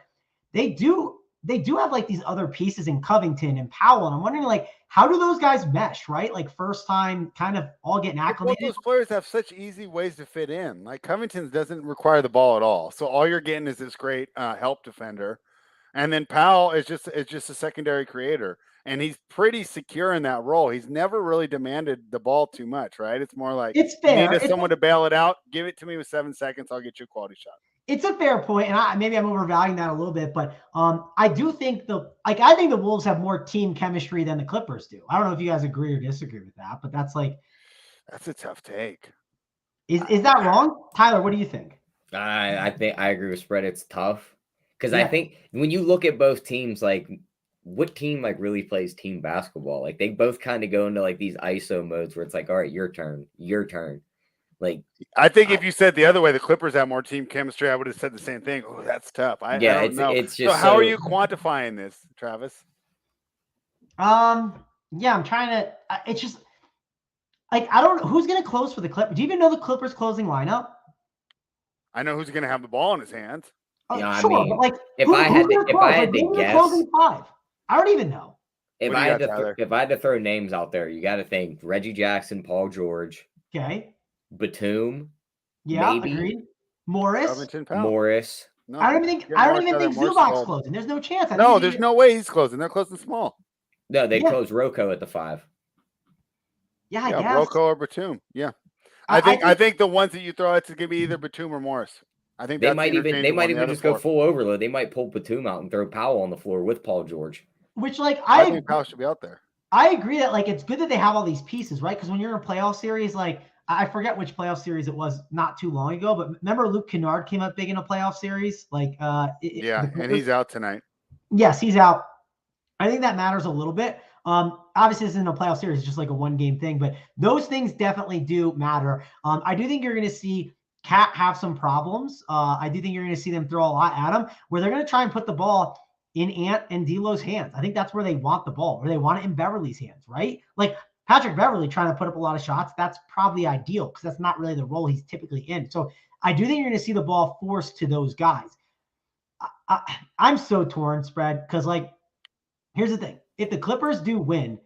they do have like these other pieces in Covington and Powell. And I'm wondering, like, how do those guys mesh, right? Like first time kind of all getting acclimated. Both those players have such easy ways to fit in. Like Covington doesn't require the ball at all. So all you're getting is this great help defender. And then Powell is just a secondary creator. And he's pretty secure in that role. He's never really demanded the ball too much, right? It's more like, it's fair. You need someone to bail it out. Give it to me with 7 seconds. I'll get you a quality shot. It's a fair point, and maybe I'm overvaluing that a little bit, but I do think I think the Wolves have more team chemistry than the Clippers do. I don't know if you guys agree or disagree with that, but that's a tough take. Is that wrong, Tyler? What do you think? I think I agree with Spread. It's tough because I think when you look at both teams, like what team like really plays team basketball? Like they both kind of go into like these ISO modes where it's like, all right, your turn. Like, I think if you said the other way, the Clippers have more team chemistry, I would have said the same thing. Oh, that's tough. I don't know. It's just so how are you quantifying this, Travis? Yeah, I'm trying to. It's just like I don't know who's going to close for the Clippers. Do you even know the Clippers closing lineup? I know who's going to have the ball in his hands. Yeah, sure, I mean, but like if I had to guess, closing five. I don't even know. If I had to throw names out there, you got to think Reggie Jackson, Paul George. Okay. Batum, yeah, maybe. Agreed. Morris. No, I don't even think Zubac's closing. There's no chance. There's no way he's closing. They're closing small. No, they close Rocco at the 5. Yeah, I guess. Rocco or Batum. Yeah, I think the ones that you throw it's gonna be either Batum or Morris. I think they might even just go full overload. They might pull Batum out and throw Powell on the floor with Paul George. Which like I think Powell should be out there. I agree that like it's good that they have all these pieces, right? Because when you're in a playoff series, like I forget which playoff series it was not too long ago, but remember Luke Kennard came up big in a playoff series? Like and he's out tonight. Yes, he's out. I think that matters a little bit. Obviously this isn't a playoff series, it's just like a 1-game thing, but those things definitely do matter. I do think you're going to see Cat have some problems. I do think you're going to see them throw a lot at him, where they're going to try and put the ball in Ant and D'Lo's hands. I think that's where they want the ball, where they want it in Beverly's hands, right? Like Patrick Beverly trying to put up a lot of shots, that's probably ideal because that's not really the role he's typically in. So I do think you're going to see the ball forced to those guys. I'm so torn, Spread, because like, here's the thing. If the Clippers do win,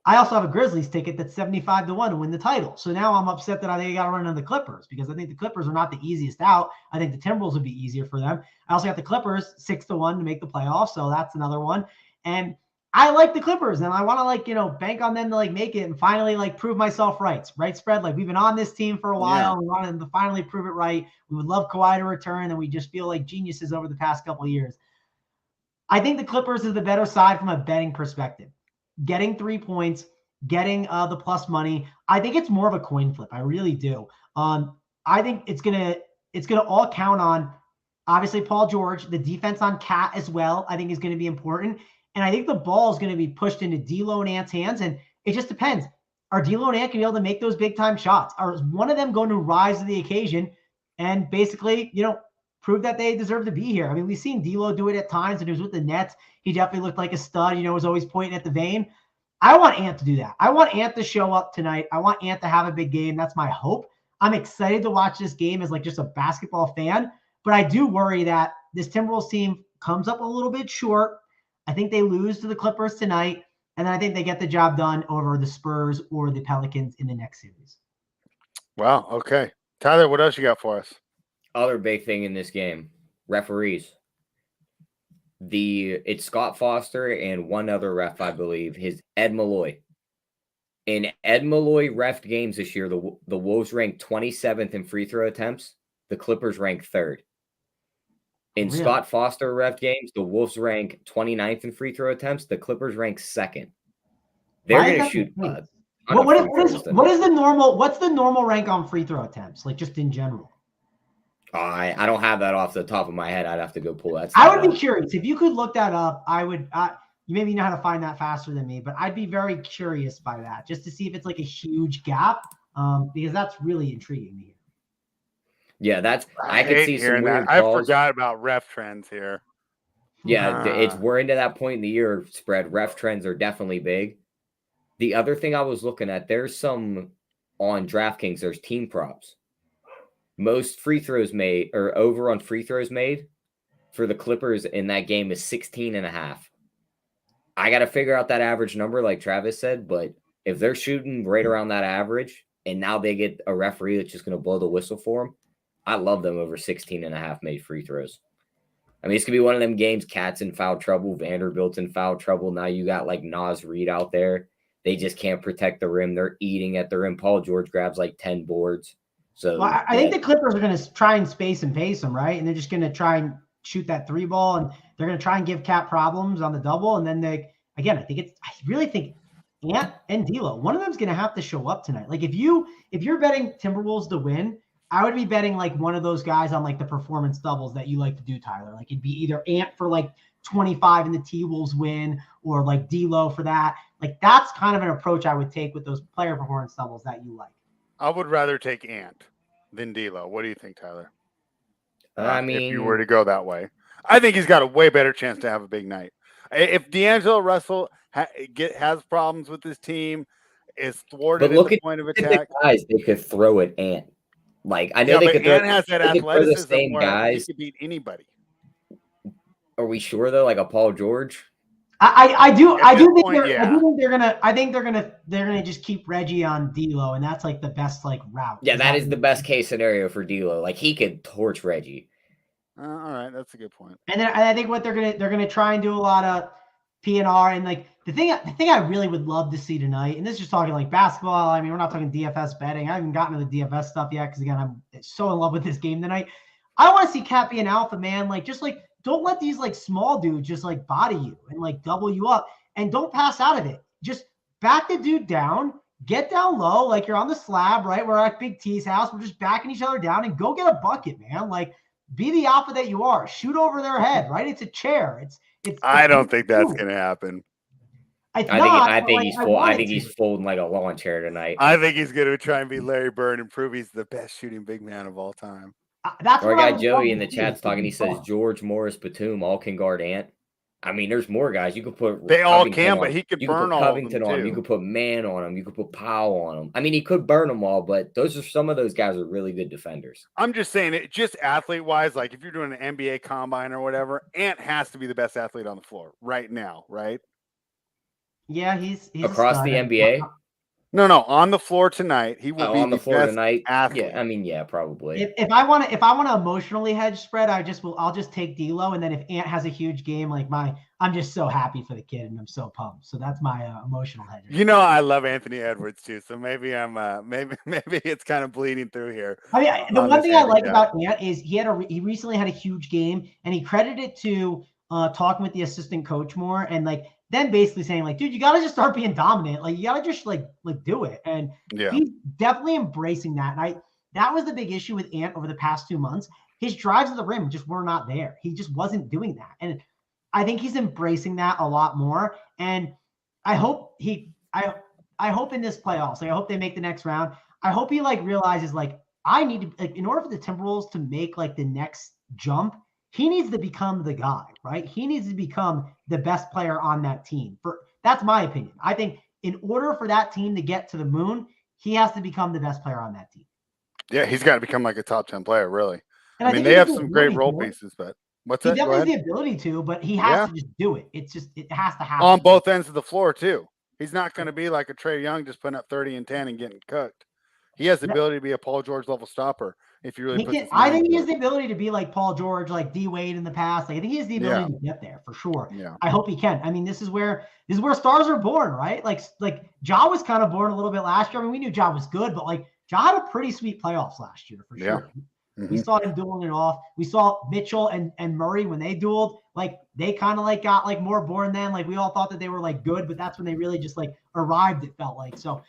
I also have a Grizzlies ticket that's 75-1 to win the title. So now I'm upset that I think I got to run on the Clippers because I think the Clippers are not the easiest out. I think the Timberwolves would be easier for them. I also got the Clippers 6-1 to make the playoffs. So that's another one. And I like the Clippers and I want to bank on them to make it and finally prove myself right, Spread? Like we've been on this team for a while. And we want them to finally prove it right. We would love Kawhi to return and we just feel like geniuses over the past couple of years. I think the Clippers is the better side from a betting perspective. Getting 3 points, getting the plus money. I think it's more of a coin flip. I really do. I think it's gonna all count on obviously Paul George, the defense on Cat as well. I think is going to be important, and I think the ball is going to be pushed into D'Lo and Ant's hands, and it just depends. Are D'Lo and Ant going to be able to make those big time shots? Or is one of them going to rise to the occasion and basically, prove that they deserve to be here? I mean, we've seen D'Lo do it at times, and he was with the Nets. He definitely looked like a stud, was always pointing at the vein. I want Ant to do that. I want Ant to show up tonight. I want Ant to have a big game. That's my hope. I'm excited to watch this game as just a basketball fan, but I do worry that this Timberwolves team comes up a little bit short. I think they lose to the Clippers tonight, and then I think they get the job done over the Spurs or the Pelicans in the next series. Wow. Okay. Tyler, what else you got for us? Other big thing in this game, referees. It's Scott Foster and one other ref, I believe, Ed Malloy. In Ed Malloy ref games this year, the Wolves ranked 27th in free throw attempts. The Clippers ranked 3rd. In Really? Scott Foster ref games, the Wolves rank 29th in free throw attempts. The Clippers rank 2nd. They're going to shoot. What is the normal? What's the normal rank on free throw attempts? Just in general. I don't have that off the top of my head. I'd have to go pull that. I would be curious if you could look that up. I would. You maybe know how to find that faster than me, but I'd be very curious by that just to see if it's like a huge gap, because that's really intriguing to hear. Yeah, I could hate see some hearing weird that. calls. I forgot about ref trends here. Yeah, we're into that point in the year spread. Ref trends are definitely big. The other thing I was looking at, there's some on DraftKings, there's team props. Most free throws made or over on free throws made for the Clippers in that game is 16.5. I got to figure out that average number, like Travis said, but if they're shooting right around that average and now they get a referee that's just going to blow the whistle for them, I love them over 16.5 made free throws. I mean, it's going to be one of them games. Cat's in foul trouble. Vanderbilt's in foul trouble. Now you got like Naz Reid out there. They just can't protect the rim. They're eating at the rim. Paul George grabs like 10 boards. So well, I think the Clippers are going to try and space and pace them, right? And they're just going to try and shoot that 3 ball, and they're going to try and give Cat problems on the double. And then I really think Ant and D'Lo, one of them is going to have to show up tonight. Like if you're betting Timberwolves to win, I would be betting like one of those guys on like the performance doubles that you like to do, Tyler. Like it'd be either Ant for like 25 and the T-Wolves win, or like D'Lo for that. Like that's kind of an approach I would take with those player performance doubles that you like. I would rather take Ant than D'Lo. What do you think, Tyler? I mean, if you were to go that way, I think he's got a way better chance to have a big night. If D'Angelo Russell has problems with his team, is thwarted at the point of attack, guys they could throw at Ant. Like I know they could. Ant has that athleticism the same where guys. he could beat anybody. Are we sure though? Like a Paul George? I do think they're gonna just keep Reggie on D'Lo, and that's like the best like route. Yeah, that is the best case scenario for D'Lo. Like he could torch Reggie. All right, that's a good point. And then I think what they're gonna try and do a lot of PNR, and like the thing I really would love to see tonight, and this is just talking like basketball. I mean, we're not talking DFS betting. I haven't gotten to the DFS stuff yet because again, I'm so in love with this game tonight. I want to see Cat be an alpha man, like just like. Don't let these like small dudes just like body you and like double you up, and don't pass out of it. Just back the dude down, get down low. Like you're on the slab, right? We're at Big T's house. We're just backing each other down and go get a bucket, man. Like be the alpha that you are. Shoot over their head, right? It's a chair. I don't think that's going to happen. I think he's folding like a lawn chair tonight. I think he's going to try and be Larry Bird and prove he's the best shooting big man of all time. That's our guy Joey in the chat's talking. He says George, Morris, Batum all can guard Ant. I mean, there's more guys. You could put they all can, but he could burn all Covington of them on him. You could put Man on him. You could put Powell on him. I mean, he could burn them all, but some of those guys are really good defenders. I'm just saying it, just athlete wise. Like if you're doing an NBA combine or whatever, Ant has to be the best athlete on the floor right now, right? Yeah, he's across the NBA. No, on the floor tonight. He will be on the floor tonight. Athlete. Yeah, I mean, yeah, probably. If I want to emotionally hedge spread, I'll just take D'Lo, and then if Ant has a huge game, like I'm just so happy for the kid, and I'm so pumped. So that's my emotional hedge. You know, I love Anthony Edwards too, so maybe I'm maybe it's kind of bleeding through here. I mean, the one thing I like about Ant is he recently had a huge game, and he credited it to talking with the assistant coach more, and like. Then basically saying like, dude, you got to just start being dominant. Like you got to just like do it. And he's definitely embracing that. And that was the big issue with Ant over the past 2 months. His drives to the rim just were not there. He just wasn't doing that. And I think he's embracing that a lot more. And I hope I hope in this playoffs, like I hope they make the next round. I hope he like realizes like, I need to, like, in order for the Timberwolves to make like the next jump, he needs to become the guy, right? He needs to become the best player on that team. That's my opinion. I think in order for that team to get to the moon, he has to become the best player on that team. Yeah, he's got to become like a top 10 player, really. And I mean, they have some great role pieces, but what's that? He definitely has the ability to, but he has to just do it. It has to happen. On both ends of the floor, too. He's not going to be like a Trae Young just putting up 30 and 10 and getting cooked. He has the ability to be a Paul George level stopper. If you really, I think he has the ability to be like Paul George, like D Wade in the past. Like I think he has the ability to get there for sure. Yeah. I hope he can. I mean, this is where stars are born, right? Like Ja was kind of born a little bit last year. I mean, we knew Ja was good, but like Ja had a pretty sweet playoffs last year for sure. Mm-hmm. We saw him dueling it off. We saw Mitchell and Murray when they dueled, like they kind of like got like more born then. Like we all thought that they were like good, but that's when they really just like arrived, it felt like. So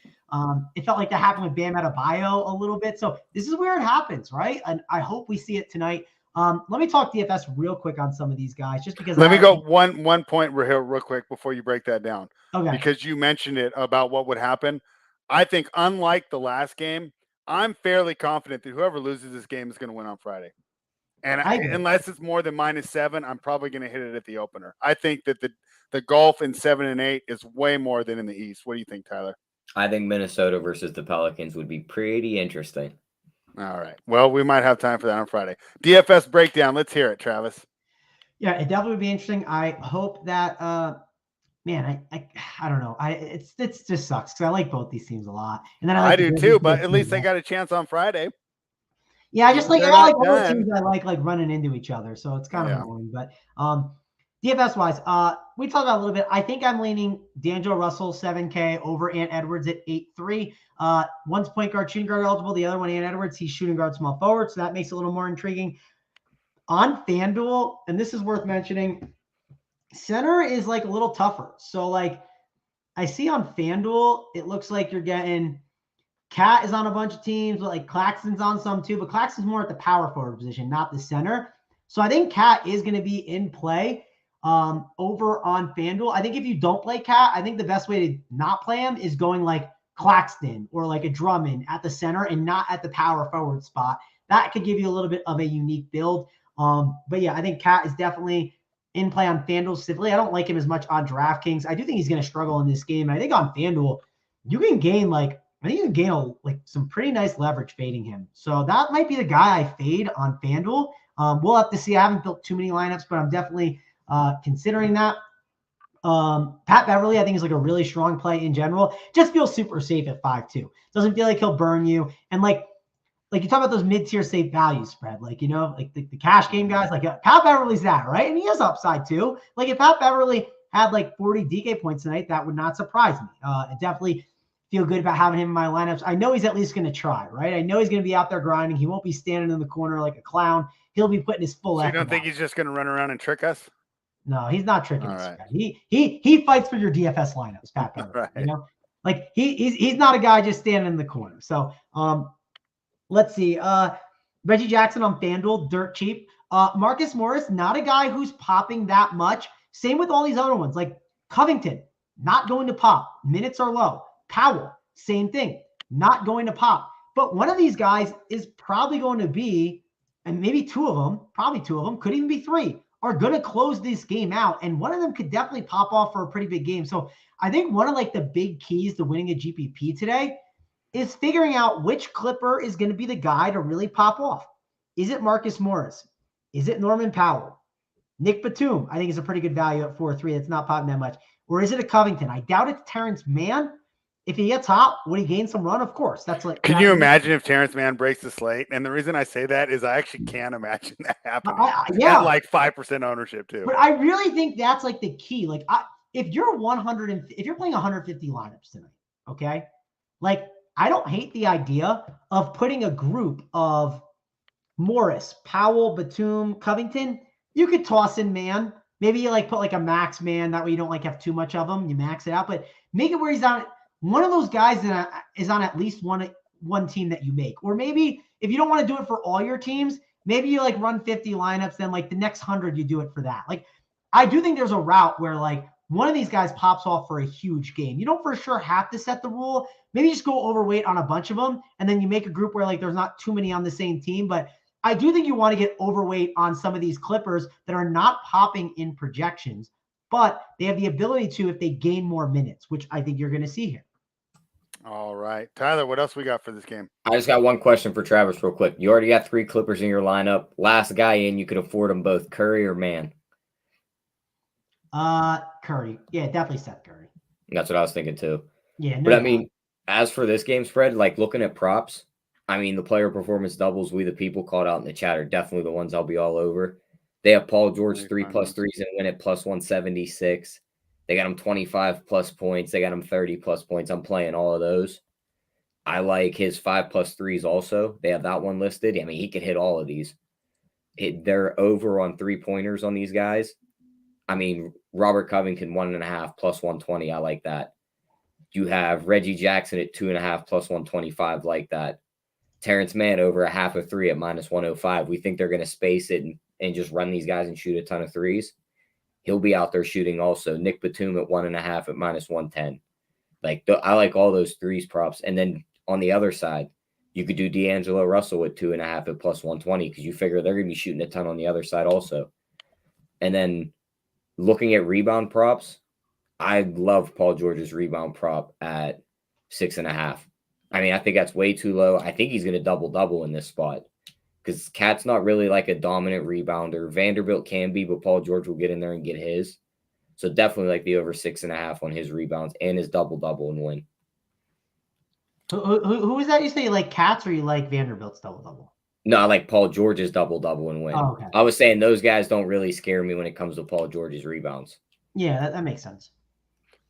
it felt like that happened with Bam Adebayo a little bit. So this is where it happens, right? And I hope we see it tonight. Let me talk DFS real quick on some of these guys, just because. Let me go one point real quick before you break that down. Okay. Because you mentioned it about what would happen. I think unlike the last game, I'm fairly confident that whoever loses this game is going to win on Friday. And unless it's more than -7, I'm probably going to hit it at the opener. I think that the gulf in 7 and 8 is way more than in the East. What do you think, Tyler? I think Minnesota versus the Pelicans would be pretty interesting. All right. Well, we might have time for that on Friday. DFS breakdown. Let's hear it, Travis. Yeah, it definitely would be interesting. I hope that man, I don't know. It's just sucks because I like both these teams a lot. And then I do too, but at least they got a chance on Friday. Yeah, I just like all the teams I like running into each other. So it's kind of annoying. But DFS wise, we talked about a little bit. I think I'm leaning D'Angelo Russell 7K over Ant Edwards at 8.3. One's point guard, shooting guard eligible. The other one, Ant Edwards, he's shooting guard, small forward. So that makes it a little more intriguing. On FanDuel, and this is worth mentioning, center is like a little tougher. So like I see on FanDuel, it looks like you're getting Cat is on a bunch of teams, but like Claxton's on some too, but Claxton's more at the power forward position, not the center. So I think Cat is going to be in play over on FanDuel. I think if you don't play Cat, I think the best way to not play him is going like Claxton or like a Drummond at the center and not at the power forward spot. That could give you a little bit of a unique build. But yeah, I think Cat is definitely in play on FanDuel specifically. I don't like him as much on DraftKings. I do think he's going to struggle in this game. And I think on FanDuel, you can gain some pretty nice leverage fading him. So that might be the guy I fade on FanDuel. We'll have to see. I haven't built too many lineups, but I'm definitely considering that. Pat Beverly, I think, is like a really strong play in general. Just feels super safe at 5.2. Doesn't feel like he'll burn you. And like you talk about those mid-tier safe value spread, like the cash game guys, like Pat Beverly's that, right? And he has upside too. Like if Pat Beverly had like 40 DK points tonight, that would not surprise me. I definitely feel good about having him in my lineups. I know he's at least going to try, right? I know he's going to be out there grinding. He won't be standing in the corner like a clown. He'll be putting his full effort. So you don't think he's just going to run around and trick us? No, he's not tricking us. Right. He fights for your DFS lineups, Pat Beverly. Right. You know, like he's not a guy just standing in the corner. So let's see. Reggie Jackson on FanDuel, dirt cheap. Marcus Morris, not a guy who's popping that much. Same with all these other ones, like Covington, not going to pop. Minutes are low. Powell, same thing, not going to pop. But one of these guys is probably going to be, and maybe probably two of them, could even be three, are going to close this game out. And one of them could definitely pop off for a pretty big game. So I think one of like the big keys to winning a GPP today is figuring out which Clipper is going to be the guy to really pop off. Is it Marcus Morris? Is it Norman Powell? Nick Batum, I think, is a pretty good value at 4.3. That's not popping that much. Or is it a Covington? I doubt it's Terrence Mann. If he gets hot, would he gain some run? Of course. That's like. Can you imagine if Terrence Mann breaks the slate? And the reason I say that is I actually can't imagine that happening. At like 5% ownership too. But I really think that's like the key. Like, if you're playing 150 lineups tonight, okay, like I don't hate the idea of putting a group of Morris, Powell, Batum, Covington. You could toss in Mann. Maybe you like put like a max man. That way you don't like have too much of them. You max it out, but make it where he's on. One of those guys that is on at least one team that you make. Or maybe if you don't want to do it for all your teams, maybe you like run 50 lineups, then like the next 100 you do it for that. Like I do think there's a route where like one of these guys pops off for a huge game. You don't for sure have to set the rule. Maybe just go overweight on a bunch of them, and then you make a group where like there's not too many on the same team. But I do think you want to get overweight on some of these Clippers that are not popping in projections, but they have the ability to if they gain more minutes, which I think you're going to see here. All right. Tyler, what else we got for this game? I just got one question for Travis real quick. You already got 3 Clippers in your lineup. Last guy in, you could afford them both, Curry or Mann? Curry. Yeah, definitely Seth Curry. That's what I was thinking too. Yeah. But I mean, as for this game spread, like looking at props, I mean, the player performance doubles we the people called out in the chat are definitely the ones I'll be all over. They have Paul George 3+3s and win at +176. They got him 25+ points. They got him 30+ points. I'm playing all of those. I like his 5+3s also. They have that one listed. I mean, he could hit all of these. They're over on 3-pointers on these guys. I mean, Robert Covington 1.5 +120. I like that. You have Reggie Jackson at 2.5 +125. Like that. Terrence Mann over a half of 3 at -105. We think they're going to space it and just run these guys and shoot a ton of threes. He'll be out there shooting also. Nick Batum at 1.5 at -110. Like I like all those threes props. And then on the other side, you could do D'Angelo Russell at 2.5 at +120 because you figure they're going to be shooting a ton on the other side also. And then looking at rebound props, I love Paul George's rebound prop at 6.5. I mean, I think that's way too low. I think he's going to double in this spot because Cat's not really like a dominant rebounder. Vanderbilt can be, but Paul George will get in there and get his. So definitely like the over 6.5 on his rebounds and his double and win. Who is that? You say you like Cats or you like Vanderbilt's double? No, I like Paul George's double and win. Oh, okay. I was saying those guys don't really scare me when it comes to Paul George's rebounds. Yeah, that makes sense.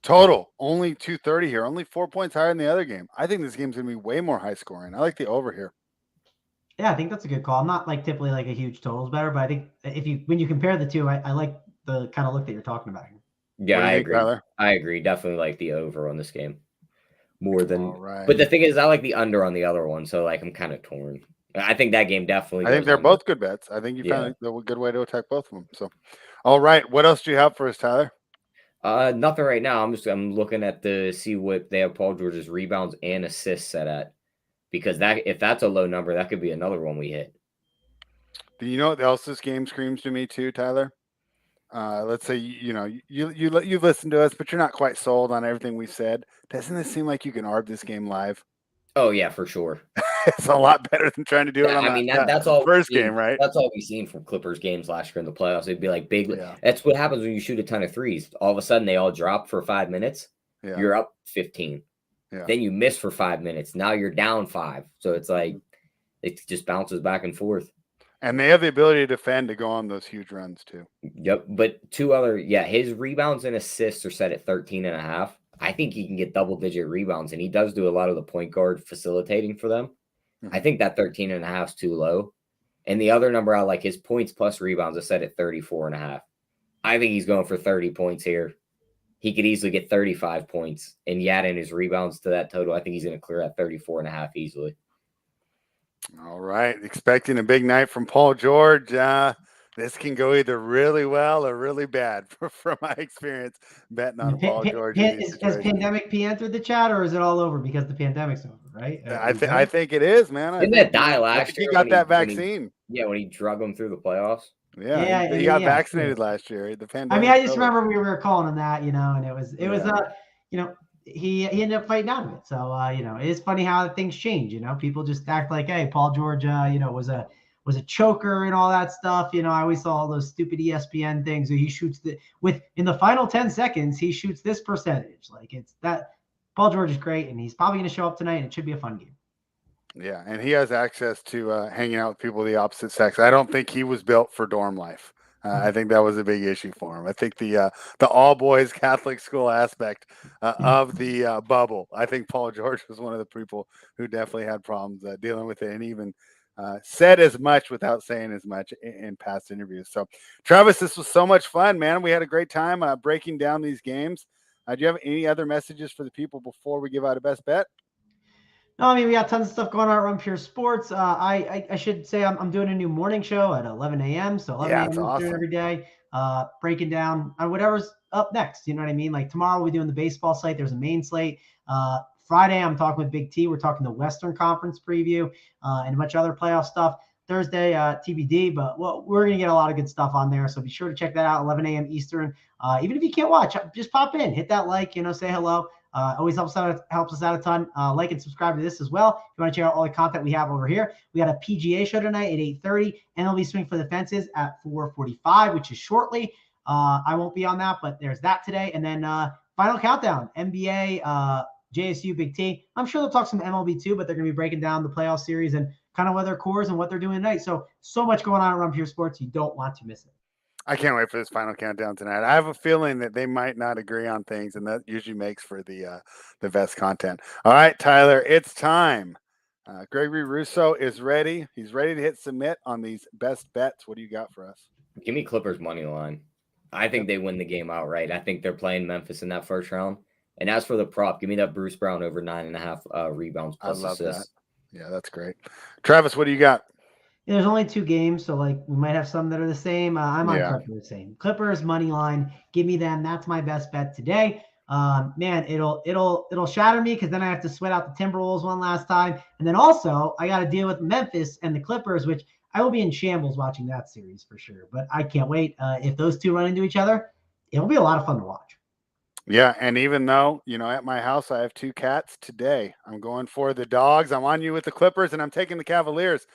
Total only 230 here, only 4 points higher than the other game. I think this game's gonna be way more high scoring. I like the over here. Yeah, I think that's a good call. I'm not like typically like a huge totals better, but I think when you compare the two, I like the kind of look that you're talking about here. Yeah, I think, agree. Tyler? I agree. Definitely like the over on this game more than. All right. But the thing is, I like the under on the other one, so like I'm kind of torn. I think that game definitely. I think they're under. both good bets. I think you found a good way to attack both of them. So, all right, what else do you have for us, Tyler? Nothing right now. I'm looking at to see what they have Paul George's rebounds and assists set at, because if that's a low number, that could be another one we hit. Do you know what else this game screams to me too, Tyler? Let's say you listen to us, but you're not quite sold on everything we said. Doesn't this seem like you can arb this game live? Oh yeah, for sure. It's a lot better than trying to do it on that's all first game, right? That's all we've seen from Clippers games last year in the playoffs. It'd be like big. Yeah. That's what happens when you shoot a ton of threes. All of a sudden, they all drop for 5 minutes. Yeah. You're up 15. Yeah. Then you miss for 5 minutes. Now you're down 5. So it's like it just bounces back and forth. And they have the ability to defend to go on those huge runs too. Yep. But his rebounds and assists are set at 13.5. I think he can get double-digit rebounds, and he does do a lot of the point guard facilitating for them. I think that 13.5 is too low. And the other number I like, his points plus rebounds is set at 34.5. I think he's going for 30 points here. He could easily get 35 points, and add in his rebounds to that total. I think he's going to clear at 34.5 easily. All right. Expecting a big night from Paul George. This can go either really well or really bad from my experience betting on Paul George. Has Pandemic P entered the chat, or is it all over because the pandemic's over, right? I think it is, man. Didn't that die last year? He got that vaccine. When he drug him through the playoffs. Yeah, he got vaccinated last year. The pandemic. I mean, I just remember we were calling him that, and it was he ended up fighting out of it. So it is funny how things change. People just act like, hey, Paul George, was a choker and all that stuff. I always saw all those stupid ESPN things where he shoots in the final 10 seconds, he shoots this percentage. Like it's that Paul George is great, and he's probably going to show up tonight, and it should be a fun game. Yeah, and he has access to hanging out with people of the opposite sex. I don't think he was built for dorm life. I think that was a big issue for him. I think the all boys Catholic school aspect of the bubble. I think Paul George was one of the people who definitely had problems dealing with it, and even said as much without saying as much in past interviews. So, Travis, this was so much fun, man. We had a great time breaking down these games. Do you have any other messages for the people before we give out a best bet? No, I mean, we got tons of stuff going on around Pure Sports. I should say I'm doing a new morning show at 11 a.m. So 11 a.m. Awesome. Every day, breaking down on whatever's up next. You know what I mean? Like tomorrow we're doing the baseball slate. There's a main slate. Friday, I'm talking with Big T. We're talking the Western Conference preview and a bunch of other playoff stuff. Thursday, TBD, but we're going to get a lot of good stuff on there. So be sure to check that out, 11 a.m. Eastern. Even if you can't watch, just pop in, hit that like, say hello. Always helps us out a ton. Like and subscribe to this as well. If you want to check out all the content we have over here, we got a PGA show tonight at 8:30, MLB Swing for the Fences at 4:45, which is shortly. I won't be on that, but there's that today. And then final countdown, NBA, JSU, Big T. I'm sure they'll talk some MLB too, but they're going to be breaking down the playoff series and kind of their cores and what they're doing tonight. So much going on around Pure Sports. You don't want to miss it. I can't wait for this final countdown tonight. I have a feeling that they might not agree on things, and that usually makes for the best content. All right, Tyler, it's time. Gregory Russo is ready. He's ready to hit submit on these best bets. What do you got for us? Give me Clippers money line. I think they win the game outright. I think they're playing Memphis in that first round. And as for the prop, give me that Bruce Brown over 9.5 rebounds plus assists. Yeah, that's great. Travis, what do you got? Yeah, there's only 2 games, so like we might have some that are the same. I'm on Yeah. Clippers same. Clippers money line. Give me them. That's my best bet today. Man, it'll shatter me because then I have to sweat out the Timberwolves one last time, and then also I got to deal with Memphis and the Clippers, which I will be in shambles watching that series for sure. But I can't wait. If those two run into each other, it'll be a lot of fun to watch. Yeah, and even though, at my house I have 2 cats today, I'm going for the dogs. I'm on you with the Clippers, and I'm taking the Cavaliers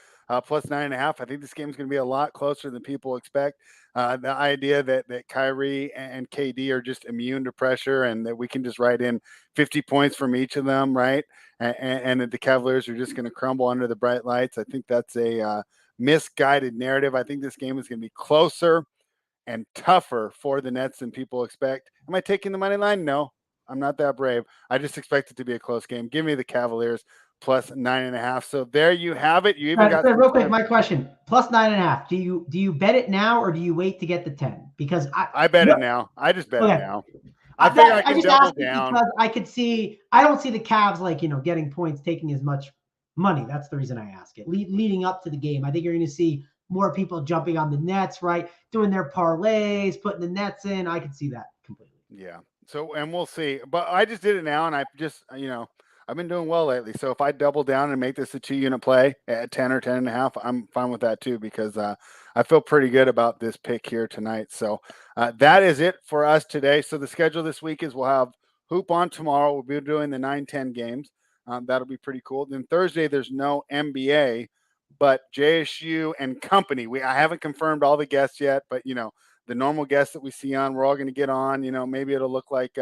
plus 9.5. I think this game's going to be a lot closer than people expect. The idea that Kyrie and KD are just immune to pressure and that we can just write in 50 points from each of them, right? And that the Cavaliers are just going to crumble under the bright lights. I think that's a misguided narrative. I think this game is going to be closer and tougher for the Nets than people expect. Am I taking the money line? No, I'm not that brave. I just expect it to be a close game. Give me the Cavaliers plus 9.5. So there you have it. You even got real quick. My question: plus 9.5. Do you bet it now or do you wait to get the 10? Because I bet it now. I just bet it now. I think I can just double asked down because I don't see the Cavs getting points, taking as much money. That's the reason I ask it. Leading up to the game, I think you're going to see more people jumping on the Nets, right? Doing their parlays, putting the Nets in. I could see that completely. Yeah. So, and we'll see. But I just did it now, and I just, I've been doing well lately. So if I double down and make this a 2-unit play at 10 or 10.5, I'm fine with that too, because I feel pretty good about this pick here tonight. So that is it for us today. So the schedule this week is we'll have Hoop on tomorrow. We'll be doing the 9-10 games. That'll be pretty cool. Then Thursday, there's no NBA, but JSU and company. I haven't confirmed all the guests yet, but the normal guests that we see on, we're all going to get on. Maybe it'll look like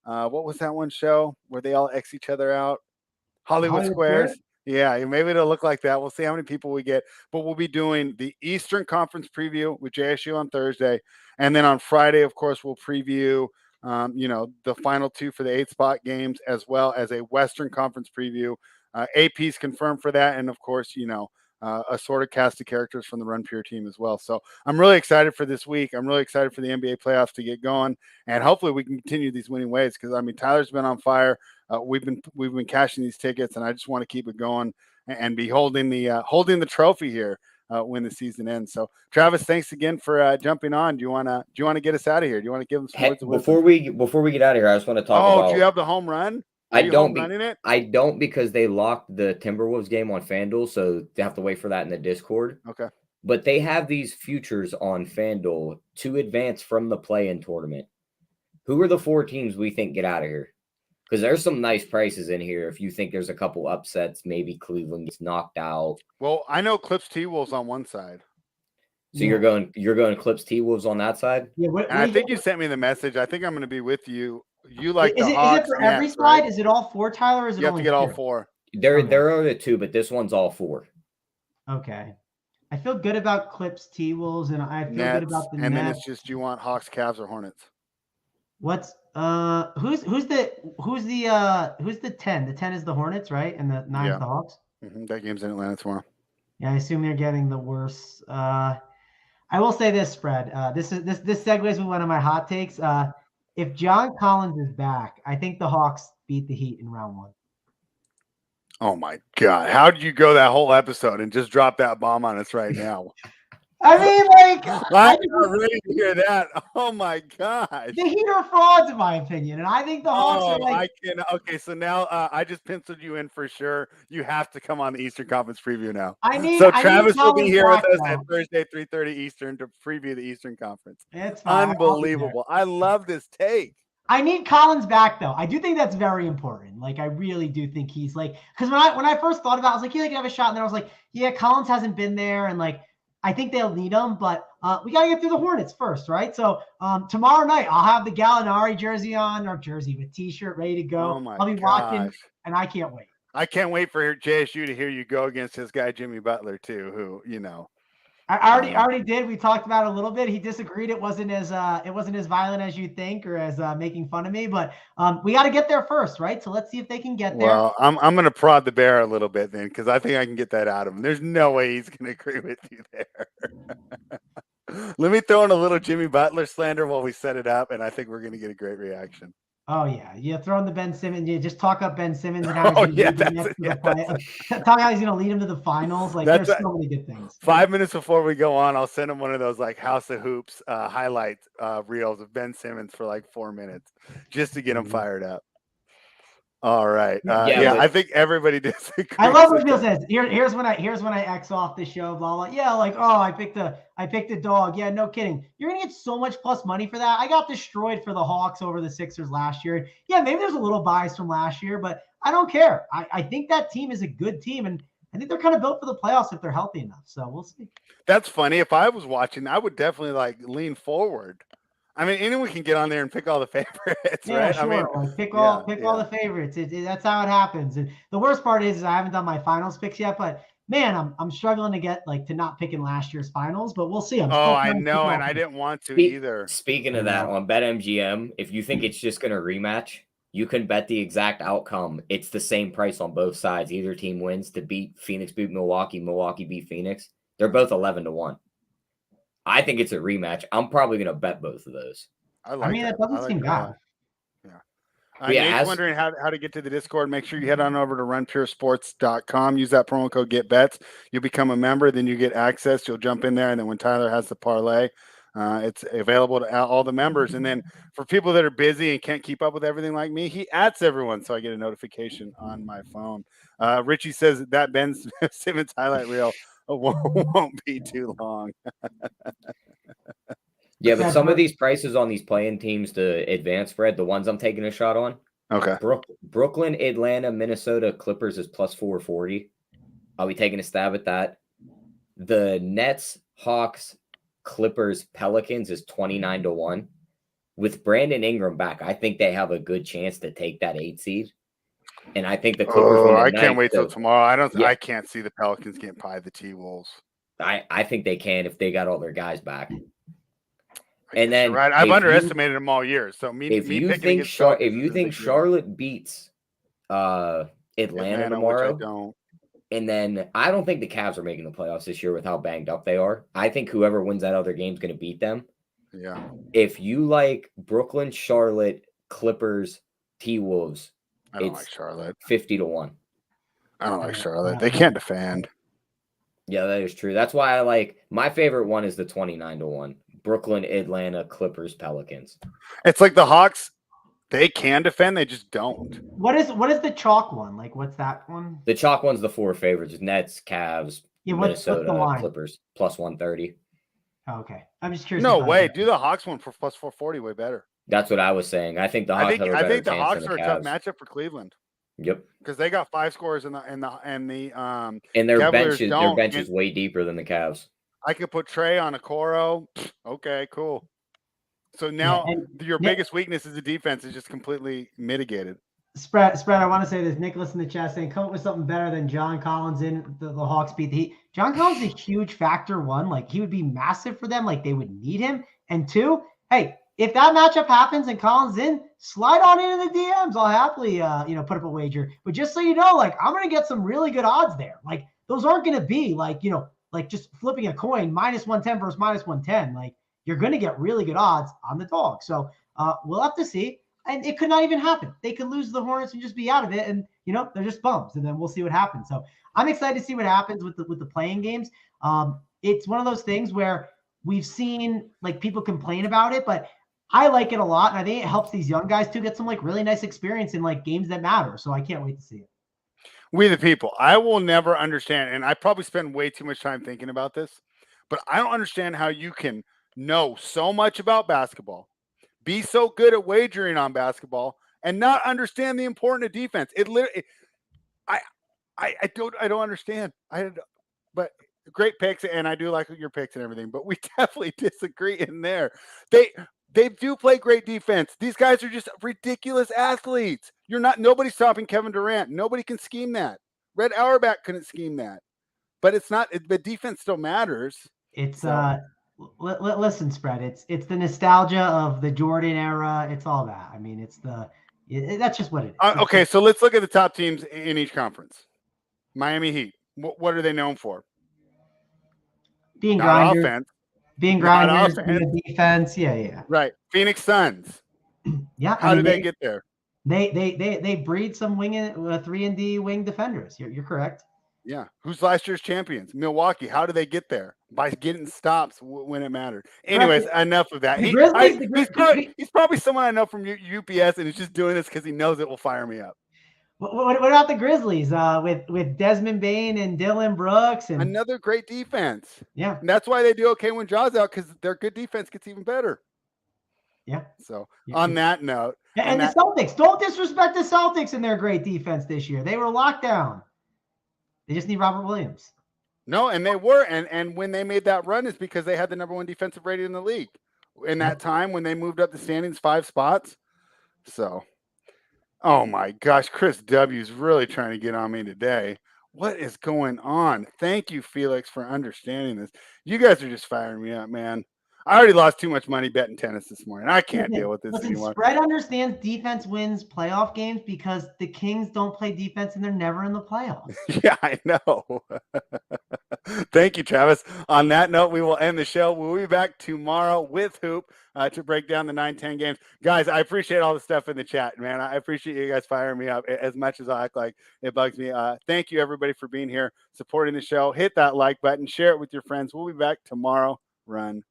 what was that one show where they all X each other out? Hollywood Squares. Yeah, maybe it'll look like that. We'll see how many people we get. But we'll be doing the Eastern Conference preview with JSU on Thursday. And then on Friday, of course, we'll preview the final 2 for the 8-spot games, as well as a Western Conference preview. AP's confirmed for that. And of course, a sort of cast of characters from the Run Pure team as well. So I'm really excited for this week. I'm really excited for the NBA playoffs to get going, and hopefully we can continue these winning ways. Because Tyler's been on fire. We've been cashing these tickets, and I just want to keep it going and be holding the trophy here when the season ends. So Travis, thanks again for jumping on. Do you want to get us out of here? Do you want to give them some words of wisdom? Before we get out of here, I just want to talk about. Do you have the home run? I don't because they locked the Timberwolves game on FanDuel, so they have to wait for that in the Discord. Okay. But they have these futures on FanDuel to advance from the play-in tournament. Who are the 4 teams we think get out of here? Because there's some nice prices in here. If you think there's a couple upsets, maybe Cleveland gets knocked out. Well, I know Clips T-Wolves on one side. So you're going Clips T-Wolves on that side? Yeah. I think you sent me the message. I think I'm going to be with you. You like is the it, Hawks, is it for Nets, every side? right? Is it all 4, Tyler? Or is it you have only to get 2? all 4. There are the 2, but this one's all 4. Okay. I feel good about Clips T-Wolves, and I feel Nets, good about the and Nets. then it's just you want Hawks, Cavs, or Hornets. What's who's the 10? The 10 is the Hornets, right? And the 9 is the Hawks. Mm-hmm. That game's in Atlanta tomorrow. Yeah, I assume they're getting the worst. I will say this spread. This segues with one of my hot takes. If John Collins is back, I think the Hawks beat the Heat in round 1. Oh my God! How did you go that whole episode and just drop that bomb on us right now? I mean, I'm not ready to hear that. Oh my gosh! The Heat are frauds, in my opinion, and I think the Hawks are Okay, so now I just penciled you in for sure. You have to come on the Eastern Conference preview now. Travis will be here with us at Thursday, 3:30 Eastern, to preview the Eastern Conference. It's fine. Unbelievable! I love this take. I need Collins back, though. I do think that's very important. I really do think he's because when I first thought about it, I was like, yeah, they can have a shot. And then I was like, yeah, Collins hasn't been there. And I think they'll need him, but we got to get through the Hornets first, right? So tomorrow night, I'll have the Gallinari jersey with T-shirt ready to go. I'll be watching, and I can't wait. I can't wait for JSU to hear you go against his guy, Jimmy Butler, too, who, I already did. We talked about it a little bit. He disagreed. It wasn't as violent as you think, or as making fun of me. But we got to get there first, right? So let's see if they can get there. Well, I'm going to prod the bear a little bit then, because I think I can get that out of him. There's no way he's going to agree with you there. Let me throw in a little Jimmy Butler slander while we set it up, and I think we're going to get a great reaction. Oh yeah, you throw in the Ben Simmons. You just talk up Ben Simmons and how he's Oh going to yeah, lead the that's Nets to the yeah, play. Talk how he's going to lead him to the finals. Like that's there's so many good things. 5 minutes before we go on, I'll send him one of those like House of Hoops highlight reels of Ben Simmons for like 4 minutes just to get him fired up. All right. Yeah, I think everybody disagrees. I love what with Bill that. says. Here's when I X off the show, blah blah. Yeah, like I picked a dog. Yeah, no kidding. You're gonna get so much plus money for that. I got destroyed for the Hawks over the Sixers last year. Yeah, maybe there's a little bias from last year, but I don't care. I think that team is a good team, and I think they're kind of built for the playoffs if they're healthy enough. So we'll see. That's funny. If I was watching, I would definitely like lean forward. I mean, anyone can get on there and pick all the favorites, Yeah, right? sure. I mean, Like pick all the favorites. That's how it happens. And the worst part is I haven't done my finals picks yet, but man, I'm struggling to get like to not picking last year's finals, but we'll see. I'm still I trying to know, pick and I didn't want to either. Speaking of that, on BetMGM, if you think it's just going to rematch, you can bet the exact outcome. It's the same price on both sides. Either team wins to beat Phoenix, beat Milwaukee, Milwaukee beat Phoenix. They're both 11-1. I think it's a rematch. I'm probably going to bet both of those. I mean, that doesn't seem bad. Nate's wondering how to get to the Discord. Make sure you head on over to runpuresports.com. Use that promo code GetBets. You'll become a member. Then you get access. You'll jump in there. And then when Tyler has the parlay, it's available to all the members. And then for people that are busy and can't keep up with everything like me, he adds everyone. So I get a notification on my phone. Richie says that Ben Simmons highlight reel won't be too long. Yeah, but some of these prices on these playing teams to advance, Fred, the ones I'm taking a shot on. Okay. Brooklyn, Atlanta, Minnesota, Clippers is plus 440. I'll be taking a stab at that. The Nets, Hawks, Clippers, Pelicans is 29-1. With Brandon Ingram back, I think they have a good chance to take that 8 seed. And I think the Clippers I can't wait till tomorrow. I can't see the Pelicans getting by the T-Wolves. I think they can if they got all their guys back. And then right, I've underestimated them all year. So if you think Charlotte beats Atlanta tomorrow, which I don't. And then I don't think the Cavs are making the playoffs this year with how banged up they are. I think whoever wins that other game is going to beat them. Yeah. If you like Brooklyn, Charlotte, Clippers, T-Wolves, I don't like Charlotte. 50-1. I don't like Charlotte. They can't defend. Yeah, that is true. That's why I like my favorite one is the 29-1. Brooklyn, Atlanta, Clippers, Pelicans. It's like the Hawks. They can defend. They just don't. What is the chalk one? Like, what's that one? The chalk one's the 4 favorites: Nets, Cavs, Minnesota, Clippers, plus 130. Oh, okay, I'm just curious. No way. Do the Hawks one for plus 440 way better. That's what I was saying. I think the Hawks are a tough matchup for Cleveland. Yep. Because they got 5 scores and their bench is way deeper than the Cavs. I could put Trey on a Coro. Okay, cool. So now your biggest weakness is the defense is just completely mitigated. Spread. I want to say this. Nicholas in the chat saying, come up with something better than John Collins in the Hawks beat the Heat. John Collins is a huge factor. 1, like he would be massive for them. Like they would need him. And 2, hey, if that matchup happens and Collins in, slide on into the DMs. I'll happily, put up a wager. But just so you know, like I'm going to get some really good odds there. Like those aren't going to be like just flipping a coin, minus 110 versus minus 110. Like you're going to get really good odds on the dog. So we'll have to see. And it could not even happen. They could lose the Hornets and just be out of it. And, they're just bums. And then we'll see what happens. So I'm excited to see what happens with the playing games. It's one of those things where we've seen like people complain about it, but I like it a lot. And I think it helps these young guys to get some like really nice experience in like games that matter. So I can't wait to see it. We the people. I will never understand, and I probably spend way too much time thinking about this, but I don't understand how you can know so much about basketball, be so good at wagering on basketball, and not understand the importance of defense. It literally, I don't understand. But great picks, and I do like your picks and everything, but we definitely disagree in there. They do play great defense. These guys are just ridiculous athletes. Nobody's stopping Kevin Durant. Nobody can scheme that. Red Auerbach couldn't scheme that. But it's not. The defense still matters. It's listen, Spread. It's the nostalgia of the Jordan era. It's all that. I mean, that's just what it is. Okay, so let's look at the top teams in each conference. Miami Heat. What are they known for? Being grinders. Offense. Being grinders, being defense. Yeah. Right. Phoenix Suns. Yeah. How did they get there? They breed some 3-and-D wing defenders. You're correct. Yeah. Who's last year's champions? Milwaukee. How did they get there? By getting stops when it mattered. Anyways, enough of that. The Grizzlies, He's probably someone I know from UPS, and he's just doing this because he knows it will fire me up. What about the Grizzlies with Desmond Bane and Dylan Brooks? And another great defense. Yeah. And that's why they do okay when Jaw's out, because their good defense gets even better. Yeah. So on that note. And the Celtics. Don't disrespect the Celtics in their great defense this year. They were locked down. They just need Robert Williams. No, and they were. And when they made that run is because they had the #1 defensive rating in the league in that time when they moved up the standings 5 spots. So, oh my gosh, Chris W is really trying to get on me today. What is going on? Thank you, Felix, for understanding this. You guys are just firing me up, man. I already lost too much money betting tennis this morning. I can't deal with this anymore. Spread understands defense wins playoff games because the Kings don't play defense and they're never in the playoffs. Yeah, I know. Thank you, Travis. On that note, we will end the show. We'll be back tomorrow with Hoop to break down the 9-10 games. Guys, I appreciate all the stuff in the chat, man. I appreciate you guys firing me up as much as I act like it bugs me. Thank you, everybody, for being here, supporting the show. Hit that like button, share it with your friends. We'll be back tomorrow. Run.